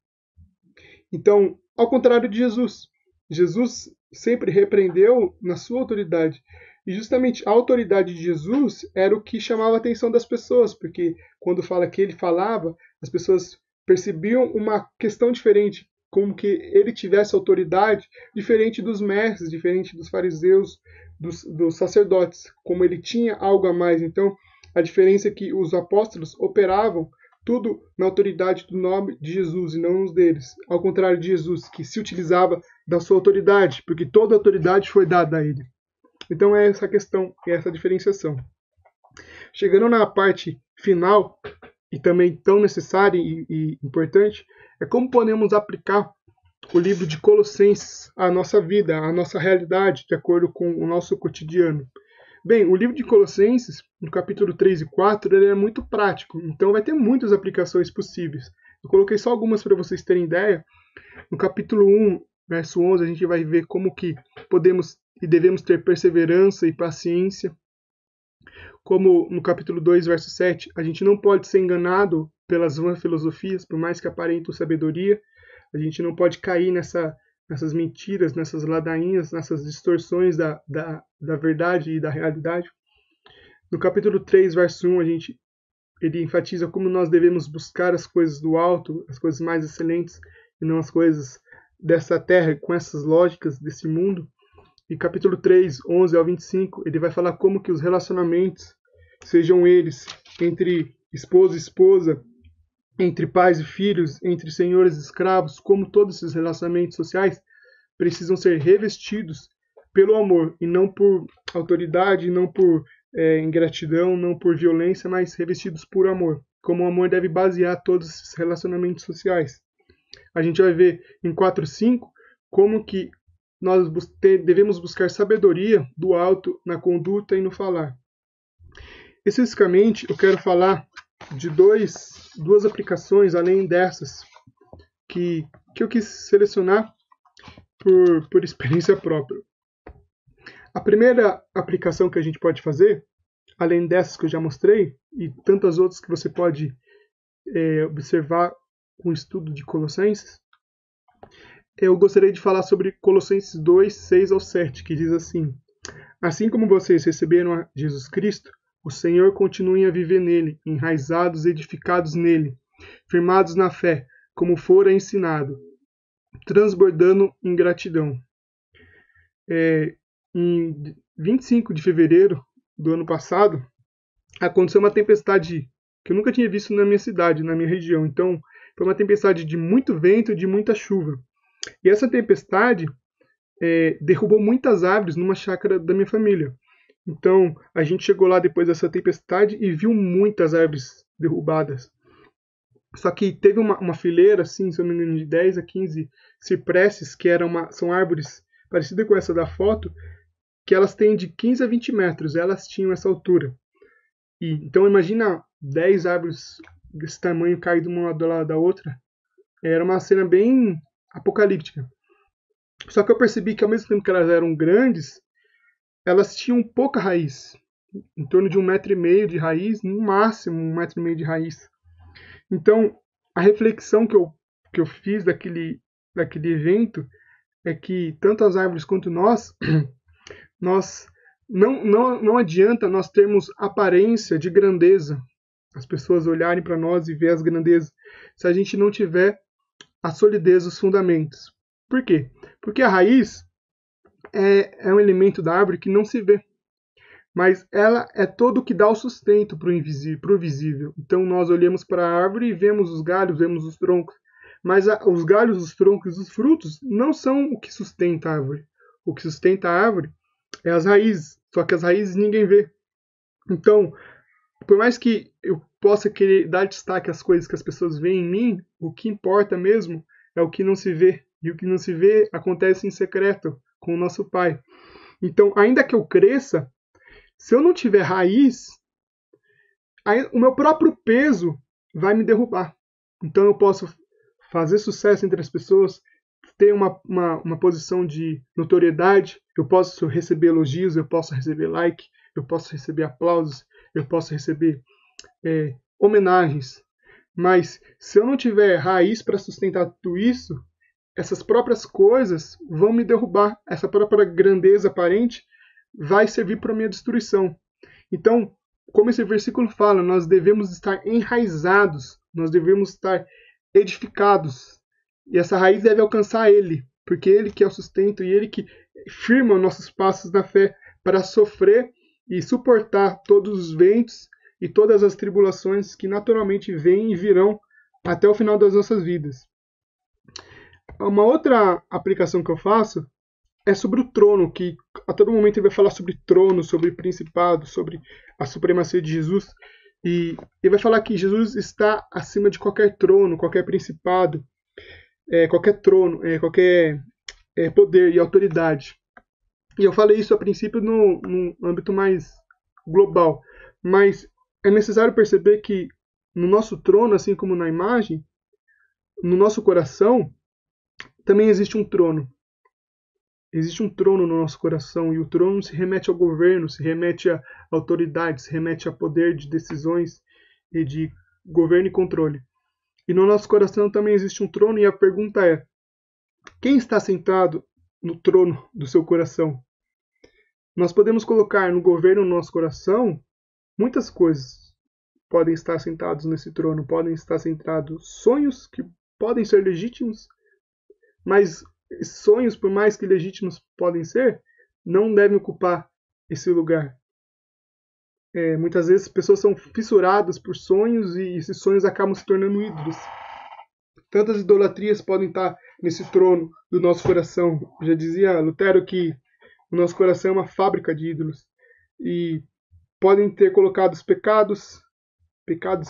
Então, ao contrário de Jesus, Jesus sempre repreendeu na sua autoridade. E justamente a autoridade de Jesus era o que chamava a atenção das pessoas, porque quando fala que ele falava, as pessoas percebiam uma questão diferente, como que ele tivesse autoridade diferente dos mestres, diferente dos fariseus, dos sacerdotes, como ele tinha algo a mais. Então, a diferença é que os apóstolos operavam tudo na autoridade do nome de Jesus e não os deles. Ao contrário de Jesus, que se utilizava da sua autoridade, porque toda a autoridade foi dada a ele. Então é essa questão, é essa diferenciação. Chegando na parte final, e também tão necessária e importante, é como podemos aplicar o livro de Colossenses à nossa vida, à nossa realidade, de acordo com o nosso cotidiano. Bem, o livro de Colossenses, no capítulo 3 e 4, ele é muito prático, então vai ter muitas aplicações possíveis. Eu coloquei só algumas para vocês terem ideia. No capítulo 1, verso 11, a gente vai ver como que podemos e devemos ter perseverança e paciência. Como no capítulo 2, verso 7, a gente não pode ser enganado pelas vãs filosofias, por mais que aparentem sabedoria. A gente não pode cair nessas mentiras, nessas ladainhas, nessas distorções da verdade e da realidade. No capítulo 3, verso 1, ele enfatiza como nós devemos buscar as coisas do alto, as coisas mais excelentes, e não as coisas dessa terra, com essas lógicas desse mundo. E capítulo 3, 11 ao 25, ele vai falar como que os relacionamentos, sejam eles entre esposo e esposa, entre pais e filhos, entre senhores e escravos, como todos esses relacionamentos sociais precisam ser revestidos pelo amor, e não por autoridade, não por ingratidão, não por violência, mas revestidos por amor. Como o amor deve basear todos esses relacionamentos sociais. A gente vai ver em 4:5 como que nós devemos buscar sabedoria do alto na conduta e no falar. Especificamente, eu quero falar de duas aplicações além dessas que eu quis selecionar por experiência própria. A primeira aplicação que a gente pode fazer, além dessas que eu já mostrei, e tantas outras que você pode observar com o estudo de Colossenses, eu gostaria de falar sobre Colossenses 2, 6 ao 7, que diz assim: assim como vocês receberam a Jesus Cristo, o Senhor continue a viver nele, enraizados e edificados nele, firmados na fé, como fora ensinado, transbordando em gratidão. Em 25 de fevereiro do ano passado, aconteceu uma tempestade que eu nunca tinha visto na minha cidade, na minha região. Então, foi uma tempestade de muito vento e de muita chuva. E essa tempestade derrubou muitas árvores numa chácara da minha família. Então, a gente chegou lá depois dessa tempestade e viu muitas árvores derrubadas. Só que teve uma fileira, assim, se eu não me engano, de 10 a 15 cipresses, que são árvores parecidas com essa da foto, que elas têm de 15 a 20 metros, elas tinham essa altura. Então, imagina 10 árvores desse tamanho caídas uma do lado da outra. Era uma cena bem apocalíptica. Só que eu percebi que ao mesmo tempo que elas eram grandes, elas tinham pouca raiz. Em torno de 1,5 metro de raiz, no máximo 1,5 metro de raiz. Então, a reflexão que eu fiz daquele evento é que tanto as árvores quanto nós não adianta nós termos aparência de grandeza, as pessoas olharem para nós e ver as grandezas, se a gente não tiver a solidez dos fundamentos. Por quê? Porque a raiz é um elemento da árvore que não se vê, mas ela é todo o que dá o sustento para o visível. Então nós olhamos para a árvore e vemos os galhos, vemos os troncos, mas os galhos, os troncos e os frutos não são o que sustenta a árvore. O que sustenta a árvore é as raízes, só que as raízes ninguém vê. Então, por mais que eu possa querer dar destaque às coisas que as pessoas veem em mim, o que importa mesmo é o que não se vê. E o que não se vê acontece em secreto com o nosso Pai. Então, ainda que eu cresça, se eu não tiver raiz, o meu próprio peso vai me derrubar. Então eu posso fazer sucesso entre as pessoas, ter uma posição de notoriedade. Eu posso receber elogios, eu posso receber like, eu posso receber aplausos, eu posso receber homenagens. Mas se eu não tiver raiz para sustentar tudo isso, essas próprias coisas vão me derrubar. Essa própria grandeza aparente vai servir para minha destruição. Então, como esse versículo fala, nós devemos estar enraizados, nós devemos estar edificados. E essa raiz deve alcançar Ele, porque Ele que é o sustento e Ele que firma nossos passos na fé para sofrer e suportar todos os ventos e todas as tribulações que naturalmente vêm e virão até o final das nossas vidas. Uma outra aplicação que eu faço é sobre o trono, que a todo momento ele vai falar sobre trono, sobre principado, sobre a supremacia de Jesus. E ele vai falar que Jesus está acima de qualquer trono, qualquer principado, qualquer trono, qualquer poder e autoridade. E eu falei isso a princípio no âmbito mais global. Mas é necessário perceber que no nosso trono, assim como na imagem, no nosso coração, também existe um trono. Existe um trono no nosso coração, e o trono se remete ao governo, se remete a autoridade, se remete a poder de decisões e de governo e controle. E no nosso coração também existe um trono, e a pergunta é: quem está sentado no trono do seu coração? Nós podemos colocar no governo do nosso coração muitas coisas. Podem estar sentados nesse trono, podem estar sentados sonhos que podem ser legítimos, mas sonhos, por mais que legítimos podem ser, não devem ocupar esse lugar. Muitas vezes pessoas são fissuradas por sonhos e esses sonhos acabam se tornando ídolos. Tantas idolatrias podem estar nesse trono do nosso coração. Já dizia Lutero que o nosso coração é uma fábrica de ídolos. E podem ter colocado os pecados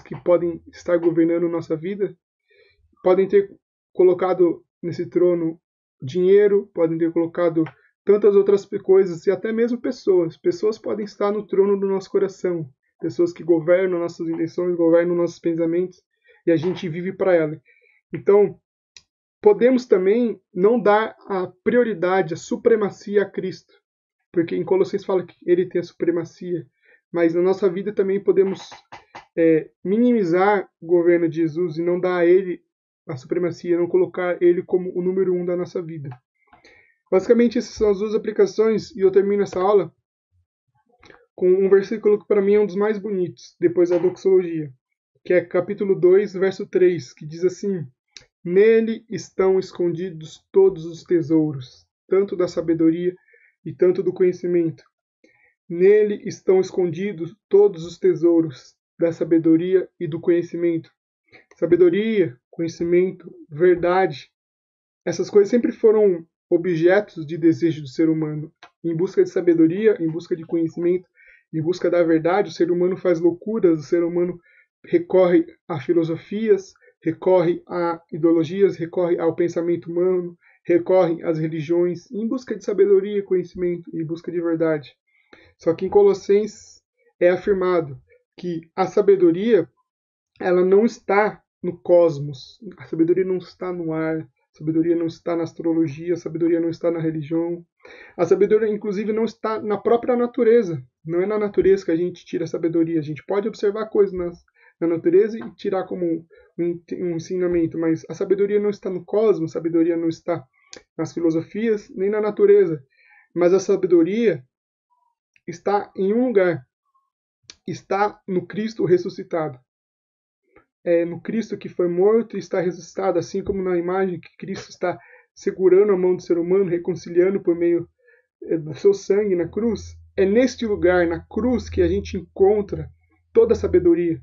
que podem estar governando nossa vida. Podem ter colocado nesse trono dinheiro, podem ter colocado tantas outras coisas e até mesmo pessoas. Pessoas podem estar no trono do nosso coração. Pessoas que governam nossas intenções, governam nossos pensamentos e a gente vive para ela. Então, podemos também não dar a prioridade, a supremacia a Cristo, porque em Colossenses fala que Ele tem a supremacia, mas na nossa vida também podemos minimizar o governo de Jesus e não dar a Ele a supremacia, não colocar Ele como o número 1 da nossa vida. Basicamente, essas são as duas aplicações, e eu termino essa aula com um versículo que para mim é um dos mais bonitos, depois da doxologia, que é capítulo 2, verso 3, que diz assim: nele estão escondidos todos os tesouros, tanto da sabedoria e tanto do conhecimento. Nele estão escondidos todos os tesouros da sabedoria e do conhecimento. Sabedoria, conhecimento, verdade, essas coisas sempre foram objetos de desejo do ser humano. Em busca de sabedoria, em busca de conhecimento, em busca da verdade, o ser humano faz loucuras, o ser humano recorre a filosofias, recorre a ideologias, recorre ao pensamento humano, recorre às religiões, em busca de sabedoria, conhecimento e em busca de verdade. Só que em Colossenses é afirmado que a sabedoria ela não está no cosmos, a sabedoria não está no ar, a sabedoria não está na astrologia, a sabedoria não está na religião, a sabedoria inclusive não está na própria natureza. Não é na natureza que a gente tira a sabedoria, a gente pode observar coisas na natureza e tirar como um ensinamento, mas a sabedoria não está no cosmos, a sabedoria não está nas filosofias, nem na natureza, mas a sabedoria está em um lugar, está no Cristo ressuscitado. É no Cristo que foi morto e está ressuscitado, assim como na imagem que Cristo está segurando a mão do ser humano, reconciliando por meio do seu sangue na cruz. É neste lugar, na cruz, que a gente encontra toda a sabedoria.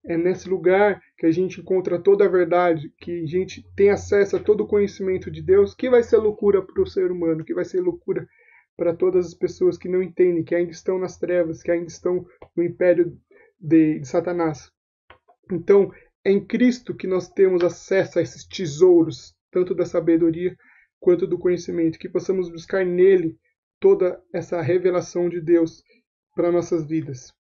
É nesse lugar que a gente encontra toda a verdade, que a gente tem acesso a todo o conhecimento de Deus, que vai ser loucura para o ser humano, que vai ser loucura para todas as pessoas que não entendem, que ainda estão nas trevas, que ainda estão no império de Satanás. Então, é em Cristo que nós temos acesso a esses tesouros, tanto da sabedoria quanto do conhecimento, que possamos buscar nele toda essa revelação de Deus para nossas vidas.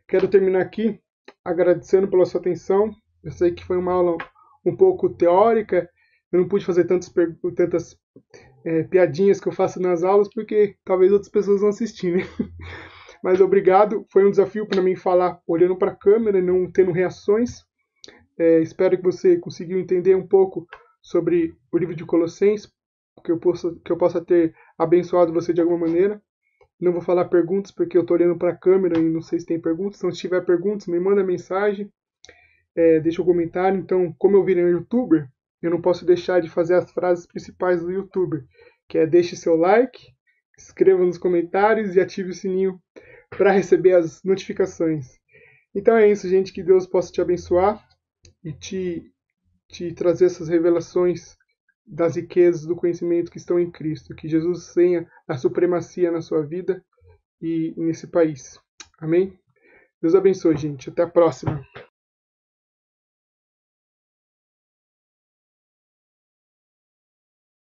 Quero terminar aqui agradecendo pela sua atenção. Eu sei que foi uma aula um pouco teórica. Eu não pude fazer tantas piadinhas que eu faço nas aulas, porque talvez outras pessoas não assistirem, né? Mas obrigado, foi um desafio para mim falar olhando para a câmera e não tendo reações. Espero que você conseguiu entender um pouco sobre o livro de Colossenses, que eu possa ter abençoado você de alguma maneira. Não vou falar perguntas porque eu estou olhando para a câmera e não sei se tem perguntas. Então, se tiver perguntas, me manda mensagem, deixa um comentário. Então, como eu virei um youtuber, eu não posso deixar de fazer as frases principais do youtuber, que é deixe seu like, escreva nos comentários e ative o sininho para receber as notificações. Então é isso, gente. Que Deus possa te abençoar e te trazer essas revelações das riquezas do conhecimento que estão em Cristo. Que Jesus tenha a supremacia na sua vida e nesse país. Amém? Deus abençoe, gente. Até a próxima.